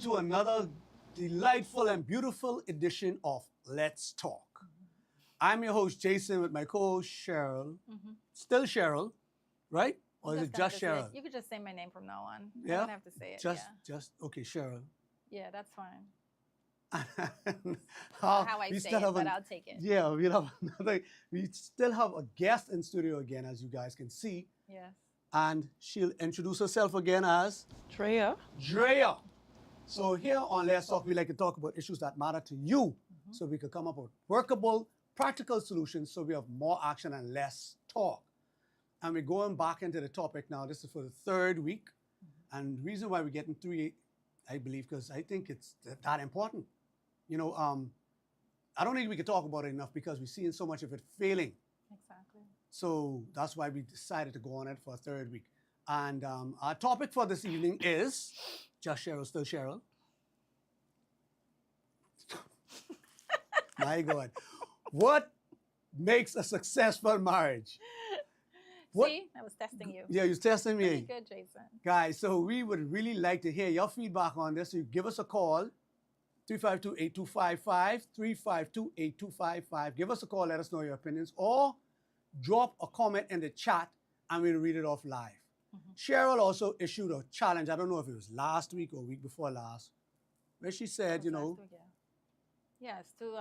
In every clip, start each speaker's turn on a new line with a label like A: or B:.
A: to another delightful and beautiful edition of Let's Talk. I'm your host, Jason, with my co-host, Cheryl. Still Cheryl, right? Or is it just Cheryl?
B: You could just say my name from now on.
A: Yeah?
B: You don't have to say it.
A: Okay, Cheryl.
B: Yeah, that's fine.
A: How
B: I say it, but I'll take it.
A: Yeah, we still have a guest in studio again, as you guys can see.
B: Yes.
A: And she'll introduce herself again as
C: Drea.
A: So here on Let's Talk, we like to talk about issues that matter to you, so we could come up with workable, practical solutions so we have more action and less talk. And we're going back into the topic now. This is for the third week. And the reason why we're getting through it, I believe, because I think it's that important. You know, I don't think we can talk about it enough because we're seeing so much of it failing.
B: Exactly.
A: So that's why we decided to go on it for a third week. And our topic for this evening is, just Cheryl, still Cheryl. My God. What makes a successful marriage?
B: See, I was testing you.
A: Yeah, you're testing me.
B: Pretty good, Jason.
A: Guys, so we would really like to hear your feedback on this. So you give us a call, 352-8255, 352-8255. Give us a call, let us know your opinions, or drop a comment in the chat and we'll read it off live. Cheryl also issued a challenge. I don't know if it was last week or week before last, where she said,
B: Last week, yes, to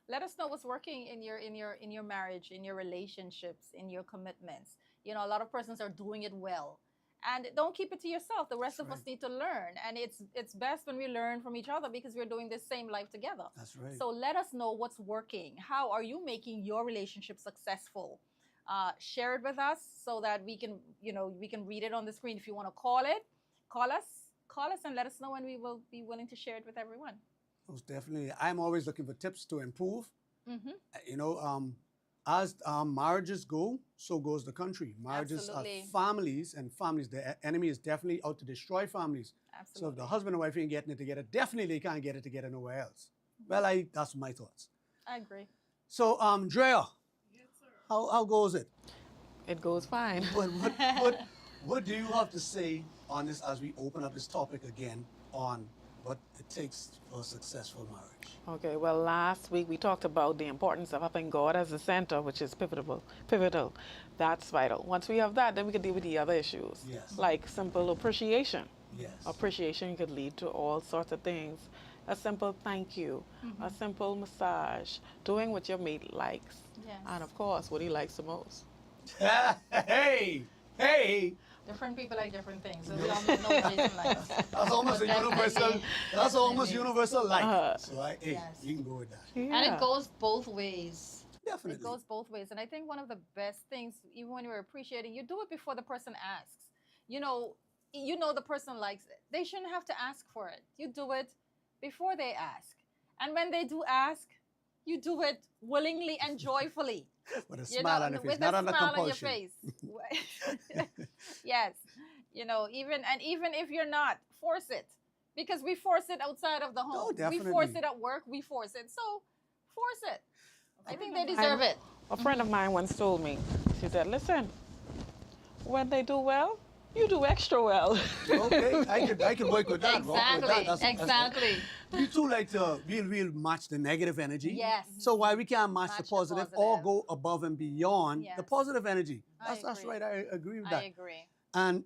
B: let us know what's working in your marriage, in your relationships, in your commitments. You know, a lot of persons are doing it well. And don't keep it to yourself. The rest of us need to learn. And it's best when we learn from each other because we're doing this same life together.
A: That's right.
B: So let us know what's working. How are you making your relationship successful? Share it with us so that we can read it on the screen. If you want to call us and let us know, and we will be willing to share it with everyone.
A: Most definitely. I'm always looking for tips to improve. You know, as marriages go, so goes the country. Marriages
B: Absolutely.
A: are families, and families, the enemy is definitely out to destroy families.
B: Absolutely.
A: So if the husband and wife ain't getting it together, definitely they can't get it together nowhere else. Well, that's my thoughts.
B: I agree.
A: So, Drea, how goes it?
C: It goes fine.
A: What do you have to say on this as we open up this topic again on what it takes for a successful marriage?
C: Okay, well, last week we talked about the importance of having God as the center, which is pivotal. That's vital. Once we have that, then we can deal with the other issues.
A: Yes.
C: Like simple appreciation.
A: Yes.
C: Appreciation could lead to all sorts of things. A simple thank you, a simple massage, doing what your mate likes.
B: Yes.
C: And of course, what he likes the most.
A: Hey!
B: Different people like different things, so we all know what Jason likes.
A: That's almost a universal. That's almost universal like. So
B: Yes.
A: you can go with that.
C: Yeah.
B: And it goes both ways.
A: Definitely.
B: It goes both ways. And I think one of the best things, even when you're appreciating, you do it before the person asks. You know the person likes it. They shouldn't have to ask for it. You do it before they ask. And when they do ask, you do it willingly and joyfully.
A: With a smile on your face,
B: with
A: not
B: a
A: under
B: smile
A: compulsion.
B: on your face. Yes. Even if you're not, force it. Because we force it outside of the home.
A: Oh, definitely.
B: We force it at work, we force it. So force it. I think they deserve it.
C: A friend of mine once told me, she said, listen, when they do well, you do extra well.
A: Okay, I can work with that.
B: Exactly.
A: We too like to we'll match the negative energy.
B: Yes.
A: So why we can't match the
B: Match the
A: positive or
B: positive.
A: go above and beyond the
B: Yes.
A: positive energy?
B: I
A: That's
B: agree.
A: right. I agree with that.
B: I agree.
A: And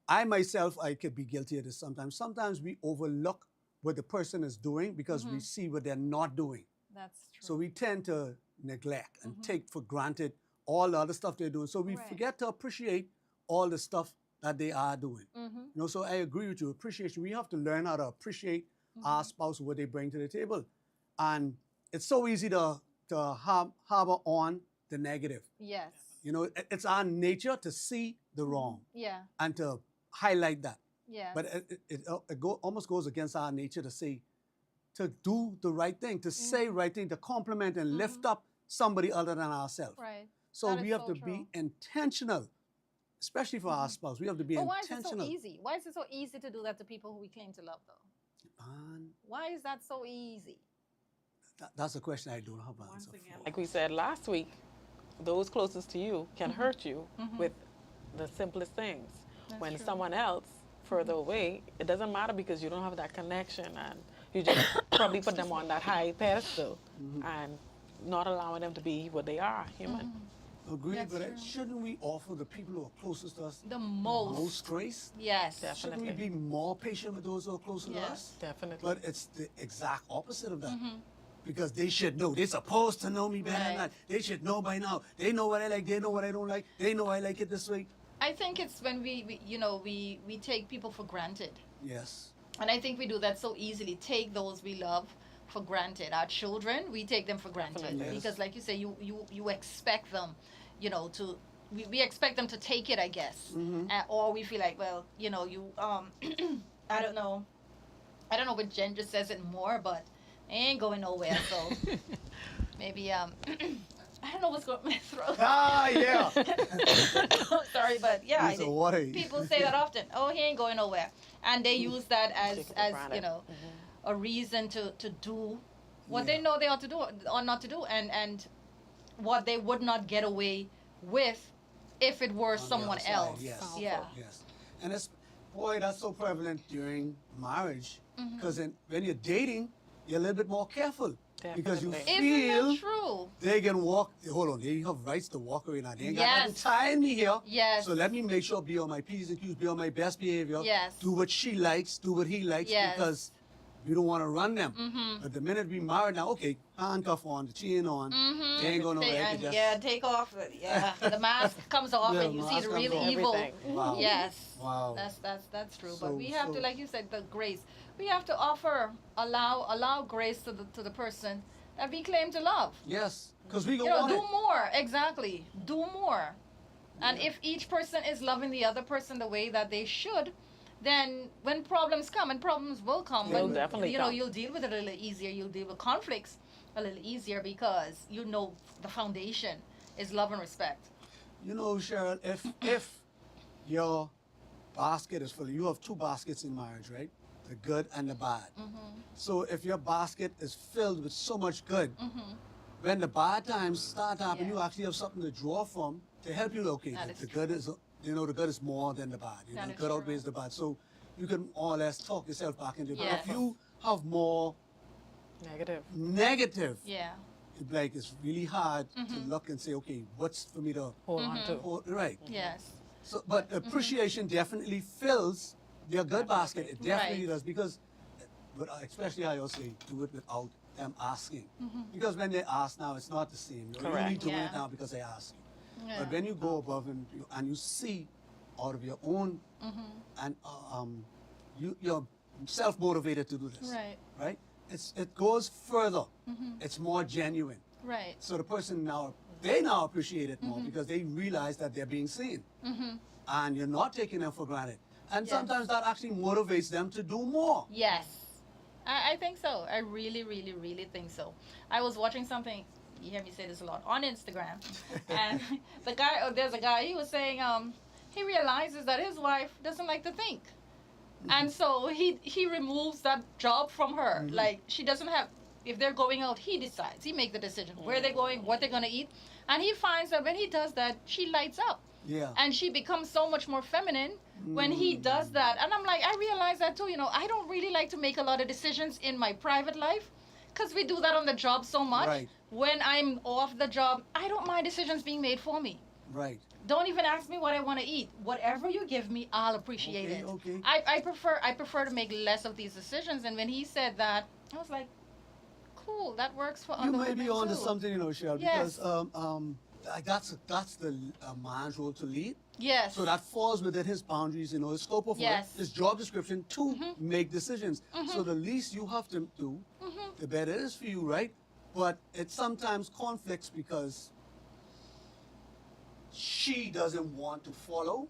A: I myself, I could be guilty of this sometimes. Sometimes we overlook what the person is doing because we see what they're not doing.
B: That's true.
A: So we tend to neglect and take for granted all the other stuff they're doing. So we
B: Right.
A: forget to appreciate all the stuff that they are doing. So I agree with you. Appreciation. We have to learn how to appreciate our spouse, what they bring to the table. And it's so easy to harbor on the negative.
B: Yes.
A: It's our nature to see the wrong
B: Yeah.
A: and to highlight that.
B: Yeah.
A: But it almost goes against our nature to do the right thing, to say right thing, to compliment and lift up somebody other than ourselves.
B: Right.
A: So
B: That
A: we
B: is
A: have
B: so
A: to
B: true.
A: be intentional, especially for our spouse. We have to be
B: But why is it so
A: intentional.
B: easy? Why is it so easy to do that to people who we claim to love, though?
A: Man,
B: Why is that so easy?
A: that's a question I don't have an answer for.
C: Like we said last week, those closest to you can hurt you with the simplest things.
B: That's
C: when
B: true.
C: someone else further away, it doesn't matter because you don't have that connection, and you just probably put them on that high pedestal and not allowing them to be what they are, human.
A: Agree,
B: That's
A: but
B: true.
A: shouldn't we offer the people who are closest to us
B: The most.
A: grace?
B: Yes.
C: Definitely.
A: Shouldn't we be more patient with those who are closer to
B: Yes.
A: us?
C: Definitely.
A: But it's the exact opposite of that. Because they should know. They're supposed to know me better than
B: Right.
A: that. They should know by now. They know what I like. They know what I don't like. They know I like it this way.
B: I think it's when we take people for granted.
A: Yes.
B: And I think we do that so easily. Take those we love for granted. Our children, we take them for granted.
C: Definitely.
A: Yes.
B: Because like you say, you expect them, to we expect them to take it, I guess. Or we feel like, well, you I don't know what gender says it more, but it ain't going nowhere. So maybe I don't know what's going on my throat.
A: Ah, yeah.
B: Sorry, but yeah,
A: It's a water.
B: people say that often. Oh, he ain't going nowhere, and they use that
C: Take it for
B: as
C: granted.
B: a reason to do what
A: Yeah.
B: they know they ought to do or not to do, and what they would not get away with if it were
A: On the
B: someone
A: outside,
B: yes.
A: yes.
B: Yeah.
A: Yes. And that's so prevalent during marriage. Because when you're dating, you're a little bit more careful. Because you
C: Definitely.
B: Isn't
A: feel
B: that true?
A: they can walk. Hold on, they have rights to walk away now. They ain't got nothing
B: Yes.
A: tying me here.
B: Yes.
A: So let me make sure be on my P's and Q's, be on my best behavior.
B: Yes.
A: Do what she likes, do what he likes,
B: Yes.
A: because you don't want to run them. But the minute we married now, okay, handcuff on, the chain on, they ain't going nowhere. They just,
B: Yeah, take off. Yeah, the mask comes off,
A: Yeah,
B: and you see
A: mask
B: the
A: comes
B: really
A: off.
B: evil.
C: Everything.
A: Wow.
B: Yes.
A: Wow.
B: That's true.
A: So-
B: But we have to,
A: so-
B: like you said, the grace. We have to allow grace to the person that we claim to love.
A: Yes, because we go
B: You know,
A: on
B: do
A: it.
B: more. Exactly. Do more. And
A: Yeah.
B: if each person is loving the other person the way that they should, then when problems come, and problems will come,
C: They'll
B: when,
C: definitely come.
B: you'll deal with it a little easier. You'll deal with conflicts a little easier because you know the foundation is love and respect.
A: You know, Cheryl, if your basket is full, you have two baskets in marriage, right? The good and the bad. So if your basket is filled with so much good, when the bad times start happening,
B: Yeah.
A: you actually have something to draw from to help you. Okay,
B: That
A: the
B: is
A: good is, the good is more than the bad.
B: That
A: The
B: is
A: good
B: true.
A: outweighs the bad. So you can more or less talk yourself back into it. But
B: Yes.
A: if you have more
C: Negative.
A: negative,
B: Yeah.
A: it's really hard to look and say, okay, what's for me to
C: Hold on to.
A: hold, right?
B: Yes.
A: So, but appreciation definitely fills their good basket. It definitely
B: Right.
A: does because, but especially I also say do it without them asking. Because when they ask now, it's not the same. You're only
C: Correct.
A: doing
B: Yeah.
A: it now because they ask you.
B: Yeah.
A: But when you go above and you see out of your own and you're self motivated to do this,
B: Right.
A: right? It goes further. It's more genuine.
B: Right.
A: So the person they now appreciate it more because they realize that they're being seen. And you're not taking them for granted. And
B: Yes.
A: sometimes that actually motivates them to do more.
B: Yes. I think so. I really, really, really think so. I was watching something, you hear me say this a lot, on Instagram. And there's a guy, he was saying he realizes that his wife doesn't like to think. And so he removes that job from her. Like, she doesn't have, if they're going out, he decides. He makes the decision where they're going, what they're going to eat. And he finds that when he does that, she lights up.
A: Yeah.
B: And she becomes so much more feminine when he does that. And I'm like, I realize that too. I don't really like to make a lot of decisions in my private life because we do that on the job so much.
A: Right.
B: When I'm off the job, I don't mind decisions being made for me.
A: Right.
B: Don't even ask me what I want to eat. Whatever you give me, I'll appreciate it.
A: Okay.
B: I prefer to make less of these decisions. And when he said that, I was like, cool, that works for
A: You
B: other
A: may
B: women
A: be onto
B: too.
A: something, Cheryl,
B: Yes.
A: because that's the man's role to lead.
B: Yes.
A: So that falls within his boundaries, his scope of
B: Yes.
A: work, his job description to make decisions. So the least you have to do, the better it is for you, right? But it sometimes conflicts because she doesn't want to follow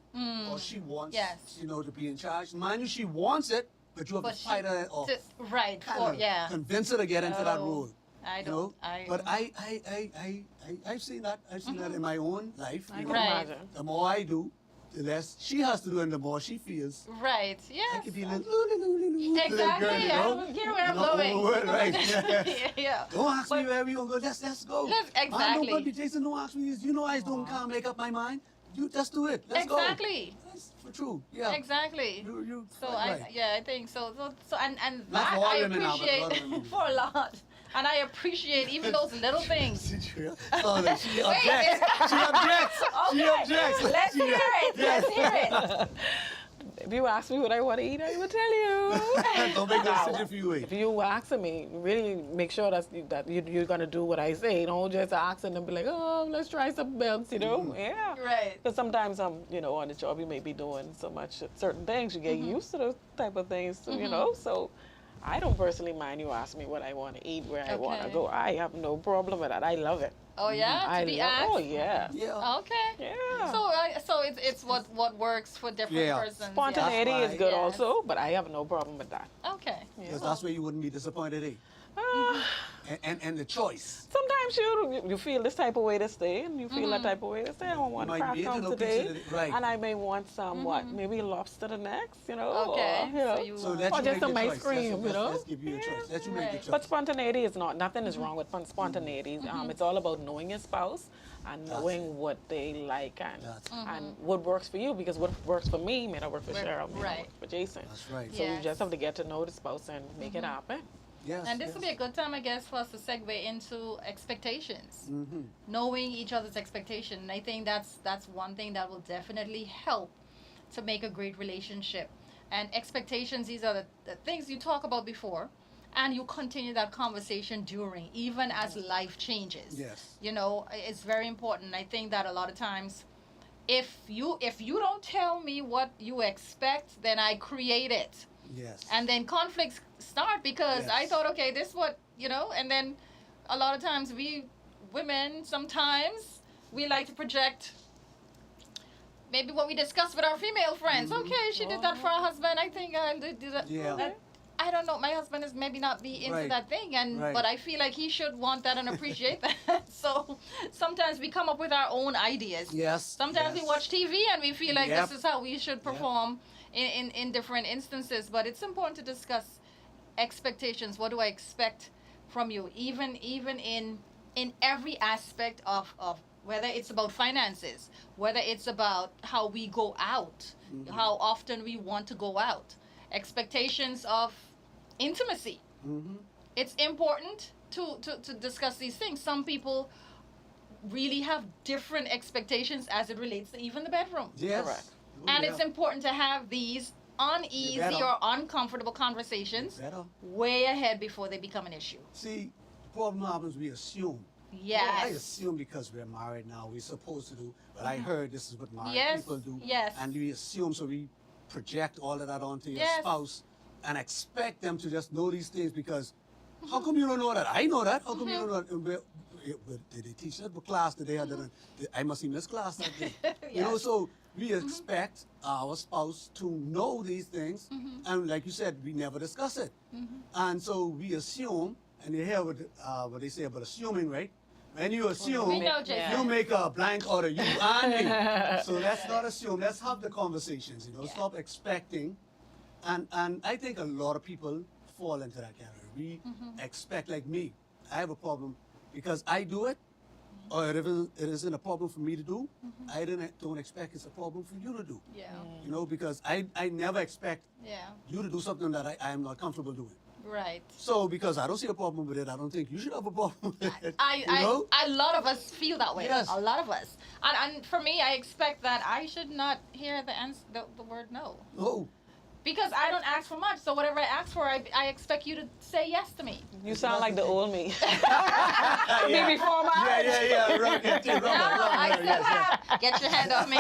A: or she wants,
B: Yes.
A: to be in charge. Mind you, she wants it, but you have
B: But
A: to fight her off.
B: right.
A: Kind of
B: Yeah.
A: convince her to get into that
B: Oh,
A: role.
B: I
A: You
B: don't.
A: know,
B: I,
A: but I've seen that. I've seen that in my own life.
C: I
A: You
C: can
A: know,
B: Right.
C: imagine.
A: the more I do, the less she has to do, and the more she feels.
B: Right.
A: I
B: Yes.
A: could be like, little
B: Exactly.
A: girl,
B: I don't care where I'm
A: Not
B: going.
A: overwhelmed, right?
B: Yeah.
A: Don't ask me
B: But-
A: where we gonna go. Let's go.
B: Let's-
A: Man,
B: exactly.
A: don't be Jason. Don't ask me this. I don't can't make up my mind. You just do it. Let's go.
B: Exactly.
A: Let's For true. Yeah.
B: Exactly.
A: You
B: So
A: quite right.
B: I think so. And
A: Not
B: that
A: for all
B: I
A: women now, but a lot of
B: appreciate
A: women.
B: for a lot, and I appreciate even those little things.
A: Oh, no, she objects. She objects. She
B: Okay,
A: objects.
B: let's
A: She-
B: hear it.
A: Yes.
B: Let's hear it.
C: If you ask me what I want to eat, I will tell you.
A: Don't make no decision for you.
C: If you asking me, really make sure you're gonna do what I say. Don't just ask and then be like, oh, let's try something else, you know? Yeah.
B: Right.
C: Because sometimes on the job you may be doing so much certain things, you get used to those type of things, too, you know. So I don't personally mind you ask me what I want to eat, where I want to
B: Okay.
C: go. I have no problem with that. I love it.
B: Oh yeah,
C: I
B: to be
C: love.
B: asked.
C: Oh yeah.
A: Yeah.
B: Okay.
C: Yeah.
B: So it's what works for different
A: Yeah.
B: persons.
C: Spontaneity
A: That's
C: is
A: why-
C: good
B: Yes.
C: also, but I have no problem with that.
B: Yeah. Okay.
A: Because that's where you wouldn't be disappointed, eh?
C: Uh,
A: And the choice.
C: Sometimes you feel this type of way this day, and you feel that type of way this day. I don't want
A: Might
C: crab
A: be into
C: come
A: no
C: today,
A: pizza today, right.
C: and I may want some maybe lobster the next, you know.
B: Okay,
C: Or, you know.
B: so you-
A: So let
C: Or
A: you
C: just
A: make
C: some
A: your
C: ice
A: choice.
C: cream, you know.
A: Let's give you a choice. Let you make the
B: Right.
A: choice.
C: But spontaneity is nothing is wrong with spontaneity. It's all about knowing your spouse and
A: That's
C: knowing
A: it.
C: what they like
A: That's
C: and what works for you. Because what works for me may not work for
B: Right.
C: Cheryl, may not
B: Right.
C: work for Jason.
A: That's right.
C: So you
B: Yes.
C: just have to get to know the spouse and make it happen.
A: Yes.
B: And this
A: yes.
B: will be a good time, I guess, for us to segue into expectations.
A: Mm-hmm.
B: Knowing each other's expectation. And I think that's one thing that will definitely help to make a great relationship. And expectations, these are the things you talk about before, and you continue that conversation during, even as life changes.
A: Yes.
B: You know, it's very important. I think that a lot of times, if you don't tell me what you expect, then I create it.
A: Yes.
B: And then conflicts start because I
A: Yes.
B: thought, okay, this what, and then a lot of times we women sometimes we like to project maybe what we discussed with our female friends. Okay, she did that for her husband. I think I'll do that.
A: Yeah.
B: I don't know. My husband is maybe not be into
A: Right.
B: that thing,
A: Right.
B: but I feel like he should want that and appreciate that. So sometimes we come up with our own ideas.
A: Yes.
B: Sometimes we
A: yes.
B: watch TV and we feel like
A: Yep.
B: this is how we should perform in different instances. But it's important to discuss expectations. What do I expect from you? Even in every aspect of whether it's about finances, whether it's about how we go out, how often we want to go out, expectations of intimacy.
A: Mm-hmm.
B: It's important to discuss these things. Some people really have different expectations as it relates to even the bedroom.
A: Yes.
C: Correct.
A: Oh,
B: And
A: yeah.
B: it's important to have these uneasy
A: better.
B: or uncomfortable conversations
A: Better.
B: way ahead before they become an issue.
A: See, the problem happens we assume.
B: Yes.
A: I assume because we're married now, we're supposed to do, but I heard this is what married
B: Yes,
A: people do.
B: yes.
A: And we assume, so we project all of that onto your
B: Yes.
A: spouse and expect them to just know these things because how come you don't know that? I know that. How come you don't know that? Did they teach that? What class did they have? I must have missed class that day. You know,
B: Yes.
A: so we expect our spouse to know these things. And like you said, we never discuss it. And so we assume, and you hear what they say about assuming, right? When you assume,
B: We know, Jason.
A: you make a blank out of you and me. So let's not assume. Let's have the conversations.
B: Yeah.
A: Stop expecting. And I think a lot of people fall into that category. We expect, like me, I have a problem because I do it, or it isn't a problem for me to do. I don't expect it's a problem for you to do.
B: Yeah.
A: You know, because I never expect
B: Yeah.
A: you to do something that I am not comfortable doing.
B: Right.
A: So because I don't see a problem with it, I don't think you should have a problem with it.
B: I,
A: you know?
B: a lot of us feel that way.
A: Yes.
B: A lot of us. And for me, I expect that I should not hear the word no.
A: No.
B: Because I don't ask for much. So whatever I ask for, I expect you to say yes to me.
C: You sound like the old me.
A: Yeah.
C: Me before my
A: Yeah. Right.
B: No, I said that. Get your hand off me.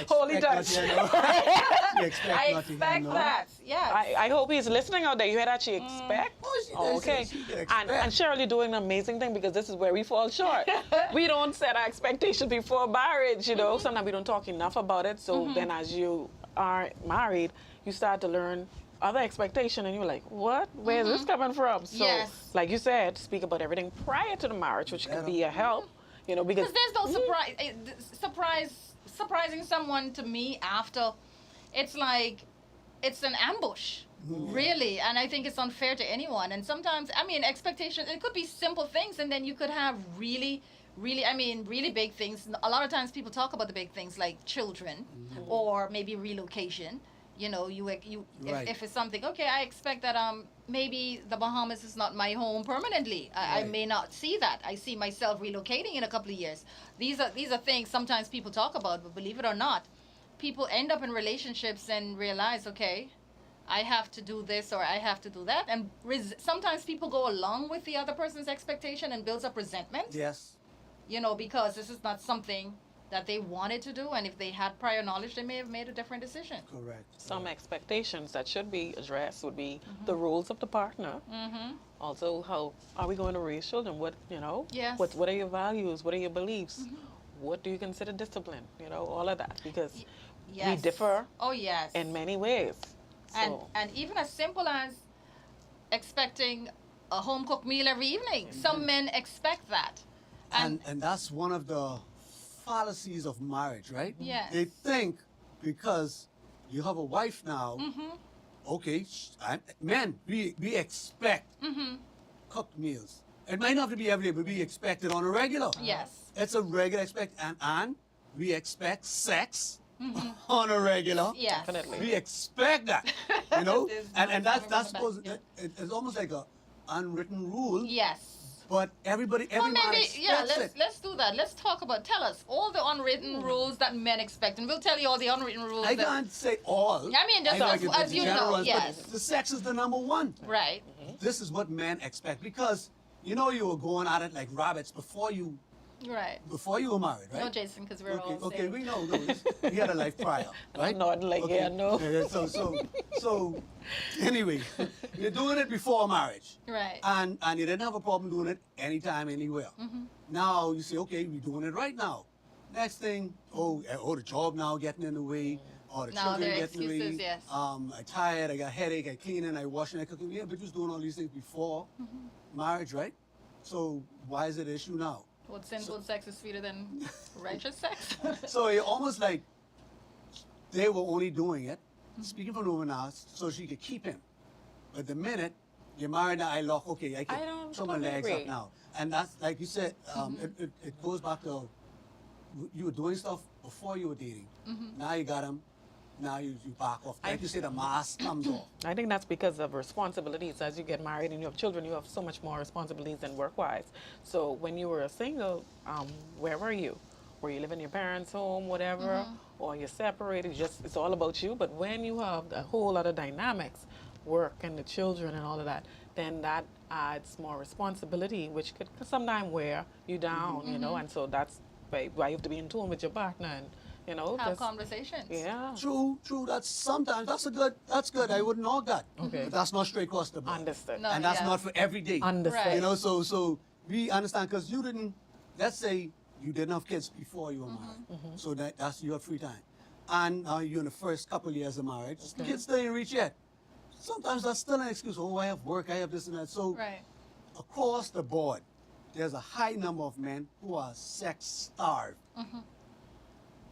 C: Holy touch.
B: I
A: I
B: expect that. Yes.
C: I hope he's listening out there. You hear that? She expect? Okay. And Cheryl, you're doing an amazing thing because this is where we fall short. We don't set our expectations before marriage, you know. Sometimes we don't talk enough about it. So then as you are married, you start to learn other expectation and you're like, what? Where's this coming from? So
B: Yes.
C: like you said, speak about everything prior to the marriage, which can be a help, you know, because
B: Because there's no surprising someone to me after. It's like it's an ambush, really, and I think it's unfair to anyone. And sometimes, I mean, expectations. It could be simple things, and then you could have really, really, I mean, really big things. A lot of times people talk about the big things like children or maybe relocation. You know,
A: Right.
B: if it's something, okay, I expect that maybe the Bahamas is not my home permanently. I
A: Right.
B: may not see that. I see myself relocating in a couple of years. These are things sometimes people talk about, but believe it or not, people end up in relationships and realize, okay, I have to do this or I have to do that, and sometimes people go along with the other person's expectation and builds up resentment.
A: Yes.
B: You know, because this is not something that they wanted to do, and if they had prior knowledge, they may have made a different decision.
A: Correct.
C: Some expectations that should be addressed would be the roles of the partner. Also, how are we going to raise children? What, you know,
B: Yes.
C: what are your values? What are your beliefs? What do you consider discipline? You know, all of that, because we
B: Yes.
C: differ
B: Oh yes.
C: in many ways. So,
B: And even as simple as expecting a home cooked meal every evening. Some men expect that.
A: And that's one of the fallacies of marriage, right?
B: Yes.
A: They think because you have a wife now, okay, men, we expect cooked meals. It might not have to be every day, but we expect it on a regular.
B: Yes.
A: It's a regular expect, and we expect sex on a regular.
B: Yes.
C: Definitely.
A: We expect that, you know,
B: There's
A: and
B: no
A: that's
B: coming
A: supposed.
B: back.
A: It's almost like a unwritten rule.
B: Yes.
A: But every
B: Well,
A: man
B: maybe,
A: expects
B: yeah,
A: it.
B: let's do that. Let's talk about, tell us all the unwritten rules that men expect, and we'll tell you all the unwritten rules.
A: I
B: that,
A: can't say all.
B: I mean, just
A: know
B: as-
A: it's
B: as you know,
A: general, but
B: yes.
A: the sex is the number one.
B: Right.
A: This is what men expect because you know you were going at it like rabbits before you
B: Right.
A: were married, right?
B: No, Jason, because we're
A: Okay,
B: all
A: okay,
B: saved.
A: we know those. We had a life prior, right?
C: nodding like, yeah, no.
A: So, anyway, you're doing it before marriage,
B: Right.
A: and you didn't have a problem doing it anytime, anywhere. Now you say, okay, we're doing it right now. Next thing, the job now getting in the way, or the
B: Now
A: children
B: there are
A: getting in the way.
B: excuses, yes.
A: I'm tired, I got headache, I cleaning, I washing, I cooking. Yeah, but you was doing all these things before marriage, right? So why is it an issue now?
B: What sinful sex is sweeter than righteous sex?
A: So it's almost like they were only doing it, speaking from the woman now, so she could keep him. But the minute you're married now, I
C: I
A: can
C: don't
A: throw my
C: totally
A: legs
C: agree.
A: up now. And that's, like you said, it goes back to you were doing stuff before you were dating. Now you got him. Now you back off. Like you say, the mask comes off.
C: I think that's because of responsibilities. As you get married and you have children, you have so much more responsibilities than work-wise. So when you were a single, where were you? Were you living in your parents' home, whatever, or you're separated? It's all about you. But when you have a whole lot of dynamics, work and the children and all of that, then that adds more responsibility, which could sometimes wear you down, you know. And so that's why you have to be in tune with your partner and, you know.
B: Have
C: just-
B: conversations.
C: Yeah.
A: True. That's good. I wouldn't knock that.
C: Okay.
A: But that's not straight across the board.
C: Understood.
B: No.
A: And that's
B: yeah.
A: not for every day.
C: Understood.
B: Right.
A: You know, so we understand because you didn't. Let's say you didn't have kids before you were married, so that's you have free time, and now you're in the first couple years of marriage. Kids still ain't reached yet. Sometimes that's still an excuse. Oh, I have work. I have this and that. So
B: Right.
A: across the board, there's a high number of men who are sex starved.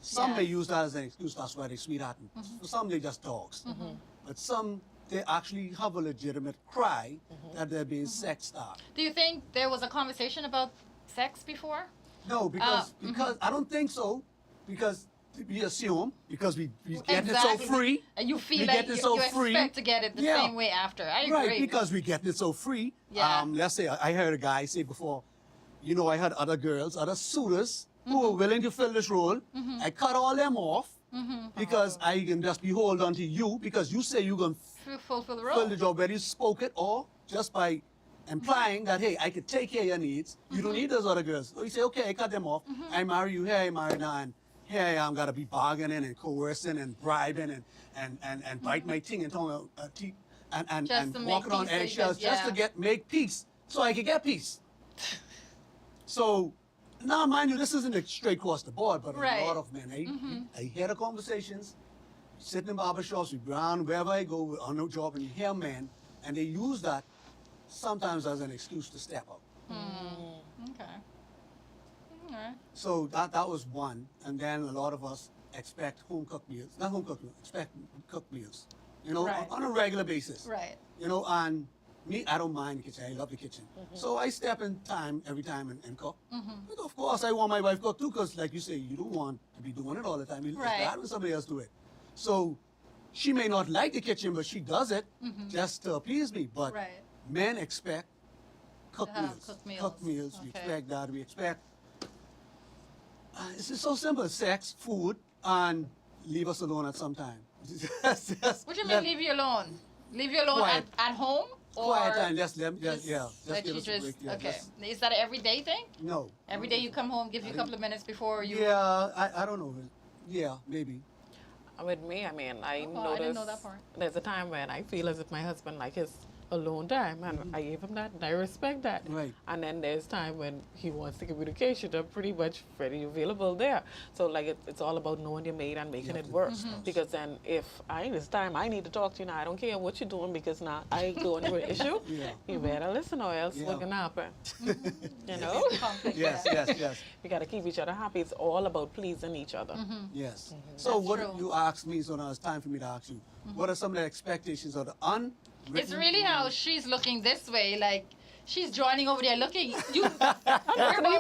A: Some may
B: Yes.
A: use that as an excuse. That's why they sweethearting. For some, they just dogs. But some, they actually have a legitimate cry that they're being sex starved.
B: Do you think there was a conversation about sex before?
A: No, because I don't think so. Because we assume because we get it so
B: Exactly.
A: free.
B: And you feel
A: we
B: like
A: get it
B: you,
A: so
B: you
A: free.
B: expect to get it the
A: Yeah.
B: same way after. I agree.
A: Right, because we get it so free.
B: Yeah.
A: Let's say I heard a guy say before, you know, I had other girls, other suitors who were willing to fill this role. I cut all them off because I can just be hold on to you because you say you're going to
B: Fulfill the
A: fill
B: role.
A: the job whether you spoke it or just by implying that, hey, I could take care of your needs. You don't need those other girls. So you say, okay, I cut them off. I marry you. Here I marry now. And here I am, got to be bargaining and coercing and bribing and bite my tongue and tongue teeth and
B: Just to make
A: walking on
B: peace, so you
A: eggshells
B: could-
A: just to
B: yeah.
A: make peace so I could get peace. So now, mind you, this isn't a straight across the board, but
B: Right.
A: a lot of men, I hear the conversations, sitting in barbershops, we around wherever I go on no job, and you hear men, and they use that sometimes as an excuse to step up.
B: Okay. All right.
A: So that was one, and then a lot of us expect home cooked meals, not home cooked meals, expect cooked meals, you know,
B: Right.
A: on a regular basis.
B: Right.
A: You know, and me, I don't mind the kitchen. I love the kitchen. So I step in time every time and cook. But of course, I want my wife to cook too, because like you say, you don't want to be doing it all the time. It's
B: Right.
A: bad when somebody else do it. So she may not like the kitchen, but she does it just to appease me. But
B: Right.
A: men expect cooked
B: To have
A: meals.
B: cooked meals.
A: Cooked meals. We
B: Okay.
A: expect that. We expect. It's just so simple: sex, food, and leave us alone at some time. Just
B: What do you
A: let-
B: mean leave you alone? Leave you alone
A: Quiet.
B: at home? Or
A: Quiet time. Just let
B: just
A: yeah. Just
B: let
A: give
B: you
A: us a
B: just,
A: break. Yeah,
B: okay.
A: just-
B: Is that an everyday thing?
A: no.
B: Every day you come home, give you a couple of minutes before you...
A: Yeah, I don't know. Yeah, maybe.
C: With me, I mean, I
B: Oh,
C: notice
B: I didn't know that part.
C: there's a time when I feel as if my husband like his alone time, and I gave him that, and I respect that.
A: Right.
C: And then there's time when he wants the communication. I'm pretty much ready available there. So like it's all about knowing your mate and making it work. Because then if it's time I need to talk to you now, I don't care what you're doing, because now I go into an issue.
A: Yeah.
C: You better listen, or else
A: Yeah.
C: what's gonna happen? You know.
B: Conflict,
A: Yes,
B: yeah.
A: yes.
C: We gotta keep each other happy. It's all about pleasing each other.
A: Yes. So
B: That's
A: what
B: true.
A: you asked me, so now it's time for me to ask you. What are some of the expectations of the unwritten?
B: It's really how she's looking this way, like she's joining over there looking. You,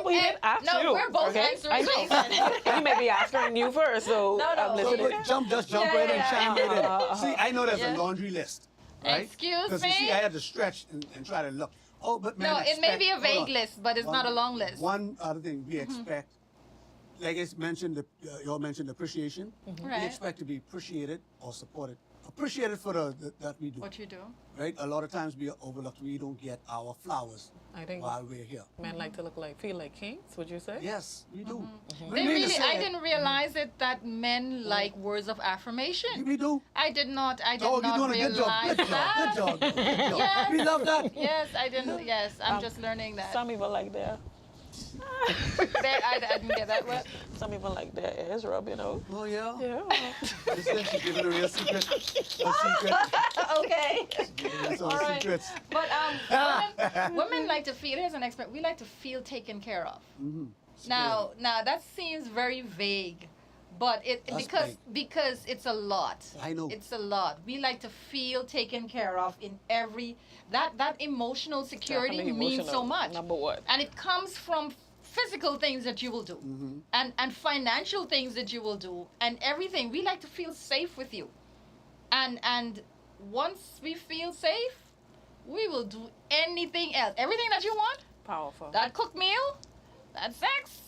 C: We didn't ask
B: no,
C: you,
B: we're both
C: okay?
B: answering
C: I know.
B: Jason.
C: He may be asking you first, so
B: No, no.
C: I'm
A: So
C: listening.
A: but just jump
B: Yeah,
A: right in,
B: yeah,
A: chime
B: yeah.
A: right in. See, I know there's
B: Yeah.
A: a laundry list, right?
B: Excuse
A: Because you see,
B: me?
A: I had to stretch and try to look. Oh, but man,
B: No, it may be a
A: hold
B: vague
A: on.
B: list, but it's not a long list.
A: One other thing we expect, like I mentioned, you all mentioned appreciation.
B: Right.
A: We expect to be appreciated or supported. Appreciated for that we do,
B: What you do?
A: right? A lot of times we are overlooked. We don't get our flowers
C: I think
A: while we're here.
C: men like to feel like kings. Would you say?
A: Yes, we do. We
B: They
A: mean to
B: really,
A: say
B: I
A: it.
B: didn't realize it that men like words of affirmation.
A: We do.
B: I did not
A: Oh, you're
B: not
A: doing a good job.
B: realize
A: Good job.
B: that.
A: Good job. Good job.
B: Yes.
A: We love that.
B: Yes, I didn't. Yes, I'm just learning that.
C: Some people like their
B: I didn't get that one.
C: some people like their ears rub, you know.
A: Oh yeah.
C: Yeah.
A: Listen, she's giving a real secret. A secret.
B: Okay.
A: Giving some
B: All right.
A: secrets.
B: But women like to feel. Here's an expert. We like to feel taken care of. Now that seems very vague, but
A: That's
B: because it's a lot.
A: I know.
B: It's a lot. We like to feel taken care of in every that emotional security
C: Definitely
B: means so
C: emotional,
B: much.
C: number one.
B: And it comes from physical things that you will do, and financial things that you will do, and everything. We like to feel safe with you, and once we feel safe, we will do anything else. Everything that you want.
C: Powerful.
B: That cooked meal, that sex,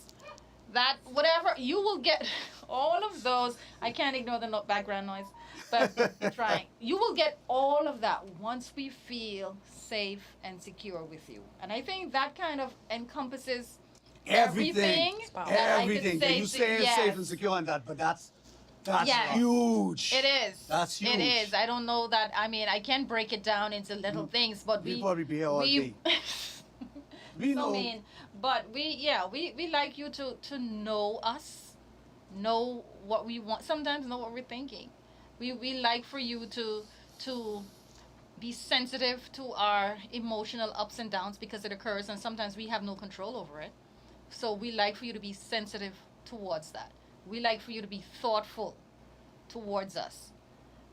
B: that whatever, you will get all of those. I can't ignore the background noise, but I'm trying. You will get all of that once we feel safe and secure with you. And I think that kind of encompasses everything.
C: Wow.
B: that I could
A: Everything.
B: say
A: You
B: to-
A: saying
B: yes.
A: safe and secure on that, but that's
B: Yes.
A: huge.
B: It is.
A: That's
B: It
A: huge.
B: is. I don't know that. I mean, I can break it down into little things, but
A: We'll probably be here all day. We
B: so
A: know.
B: mean, but we like you to know us, know what we want. Sometimes know what we're thinking. We like for you to be sensitive to our emotional ups and downs, because it occurs, and sometimes we have no control over it. So we like for you to be sensitive towards that. We like for you to be thoughtful towards us.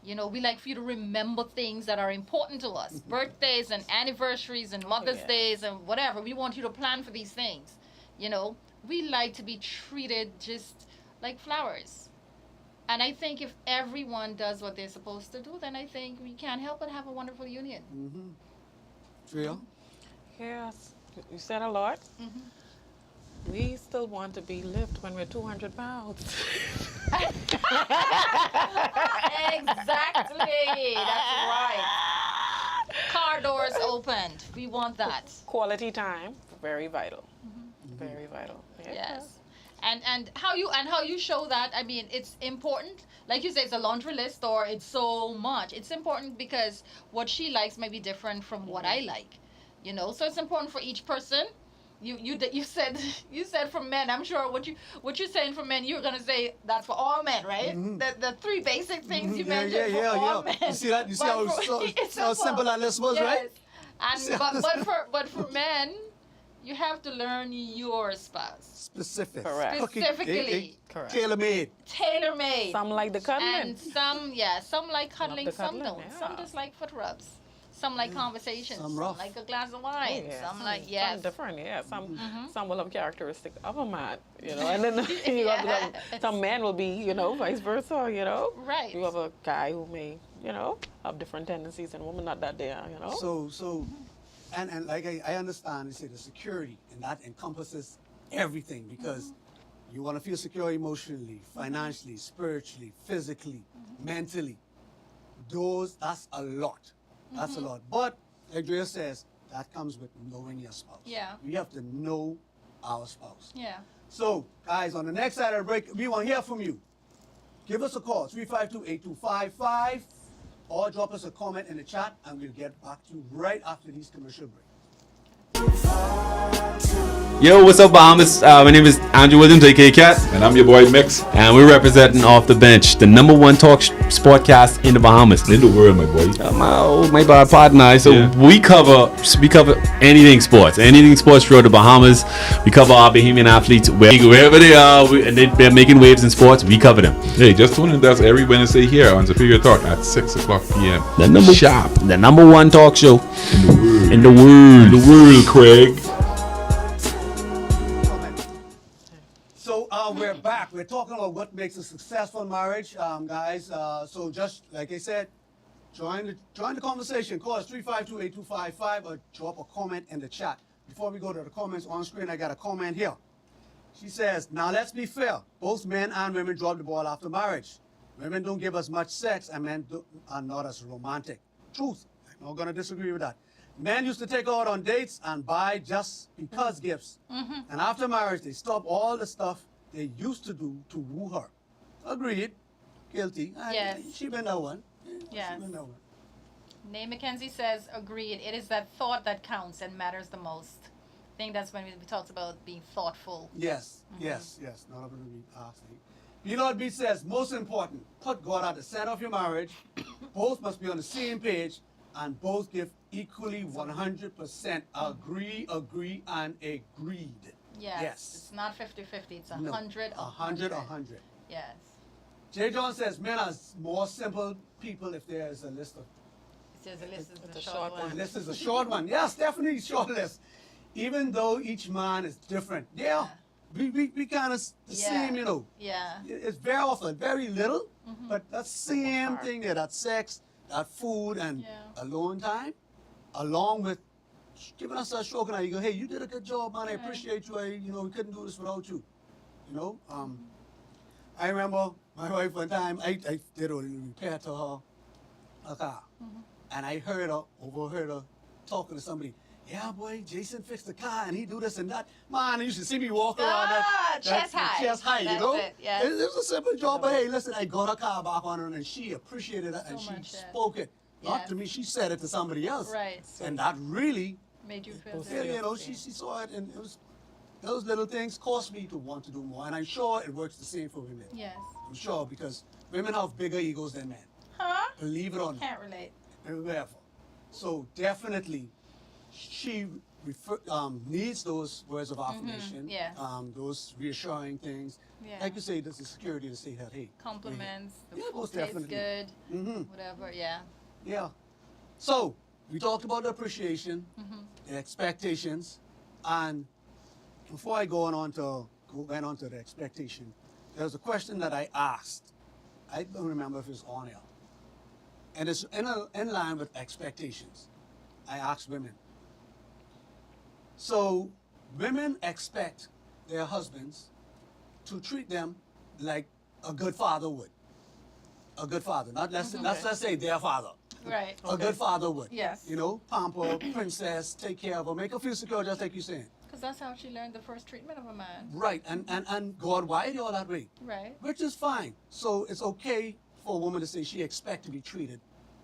B: You know, we like for you to remember things that are important to us. Birthdays and anniversaries and Mother's
C: yeah.
B: Days and whatever. We want you to plan for these things. You know, we like to be treated just like flowers. And I think if everyone does what they're supposed to do, then I think we can't help but have a wonderful union.
A: Tria?
C: Yes. You said a lot. We still want to be lifted when we're 200 pounds.
B: Exactly. That's right. Car doors opened. We want that.
C: Quality time, very vital. Very vital. Yeah.
B: Yes. And how you show that, I mean, it's important. Like you say, it's a laundry list, or it's so much. It's important because what she likes may be different from what I like. You know, so it's important for each person. You said for men. I'm sure what you're saying for men, you're gonna say that's for all men, right? The three basic things you mentioned for all men.
A: You see that? You see how,
B: It's
A: how simple that list was, right?
B: Yes. And but for men, you have to learn your spouse.
A: Specific.
C: Correct.
B: Specifically.
C: Correct.
A: Tailor-made.
B: Tailor-made.
C: Some like the cuddling.
B: And some like cuddling,
C: the
B: some
C: cuddling,
B: don't.
C: yeah.
B: Some just like foot rubs. Some like conversations.
A: Some rough.
B: Like a glass of wine.
C: Oh, yeah.
B: Some like
C: Some
B: yes.
C: different, yeah.
B: Mm-hmm.
C: Some will have characteristics of a man, and then you have some men will be, vice versa,
B: Right.
C: You have a guy who may, have different tendencies and a woman not that there.
A: So, and like I understand, you say the security, and that encompasses everything because you want to feel secure emotionally, financially, spiritually, physically, mentally. That's a lot. That's a lot. But like Drea says, that comes with knowing your spouse.
B: Yeah.
A: We have to know our spouse.
B: Yeah.
A: So, guys, on the next side of the break, we want to hear from you. Give us a call, 352-8255, or drop us a comment in the chat, and we'll get back to you right after these commercial breaks.
D: Yo, what's up, Bahamas? My name is Andrew Williams, aka Cat,
E: And I'm your boy Mix.
D: and we're representing Off the Bench, the #1 talk sportcast in the Bahamas.
E: In the world, my boy.
D: My bad partner. So
E: Yeah.
D: we cover anything sports throughout the Bahamas. We cover our Bahamian athletes wherever they are, and they're making waves in sports. We cover them.
E: Hey, just tune in to us every Wednesday here on Superior Talk at 6 o'clock p.m. Sharp.
D: The #1 talk show
E: In the world.
D: in the world.
E: Craig.
A: So we're back. We're talking about what makes a successful marriage, guys. So just like I said, join the conversation. Call us 352-8255 or drop a comment in the chat. Before we go to the comments on screen, I got a comment here. She says, now let's be fair. Both men and women drop the ball after marriage. Women don't give us much sex and men are not as romantic. Truth. I'm not going to disagree with that. Men used to take out on dates and buy just because gifts. And after marriage, they stop all the stuff they used to do to woo her. Agreed. Guilty.
B: Yes.
A: She been that one.
B: Yes.
A: She been that one.
B: Nay McKenzie says, agreed. It is that thought that counts and matters the most. I think that's when we talked about being thoughtful.
A: Yes, yes. Not going to be asking. Below B says, most important, put God at the center of your marriage. Both must be on the same page and both give equally 100%. Agree, and agreed.
B: Yes.
A: Yes.
B: It's not 50-50. It's
A: No,
B: 100.
A: 100.
B: Yes.
A: J. John says, men are more simple people if there is a list of.
B: It says the list is
C: It's
B: the
C: a
B: short
C: short
B: one.
A: The list is a short one. Yes, definitely short list. Even though each man is different. Yeah. We kind of the same,
B: Yeah.
A: It's very often, very little, but that same thing there, that sex, that food, and
B: Yeah.
A: alone time, along with giving us a stroke and you go, hey, you did a good job, man. I
B: Right.
A: appreciate you. We couldn't do this without you. I remember my wife one time, I did a repair to her car, and I overheard her talking to somebody. Yeah, boy, Jason fixed the car and he do this and that. Man, you should see me walk around
B: Chest high.
A: Chest high,
B: That's
A: you know?
B: it, yes.
A: It was a simple job, but hey, listen, I got her car back on her and she appreciated it and
B: So
A: she
B: much, yes.
A: spoke it. Not
B: Yes.
A: to me, she said it to somebody else.
B: Right.
A: And that really,
B: Made you feel
A: yeah,
B: good.
A: she saw it and it was, those little things caused me to want to do more. And I'm sure it works the same for women.
B: Yes.
A: I'm sure because women have bigger egos than men.
B: Huh?
A: Believe it or not.
B: Can't relate.
A: Whoever. So definitely, she needs those words of affirmation,
B: yes.
A: those reassuring things.
B: Yeah.
A: Like you say, there's a security to say that, hey.
B: Compliments. The
A: Yeah,
B: food
A: most
B: tastes
A: definitely.
B: good.
A: Mm-hmm.
B: Whatever. Yeah.
A: Yeah. So we talked about the appreciation, the expectations, and before I went on to the expectation, there was a question that I asked. I don't remember if it's on air, and it's in line with expectations. I asked women. So women expect their husbands to treat them like a good father would. A good father, not let's say their father.
B: Right.
A: A good father would.
B: Yes.
A: Pamper, princess, take care of her, make her feel secure, just like you're saying.
B: Because that's how she learned the first treatment of a man.
A: Right, and God wired you all that way,
B: Right.
A: which is fine. So it's okay for a woman to say she expects to be treated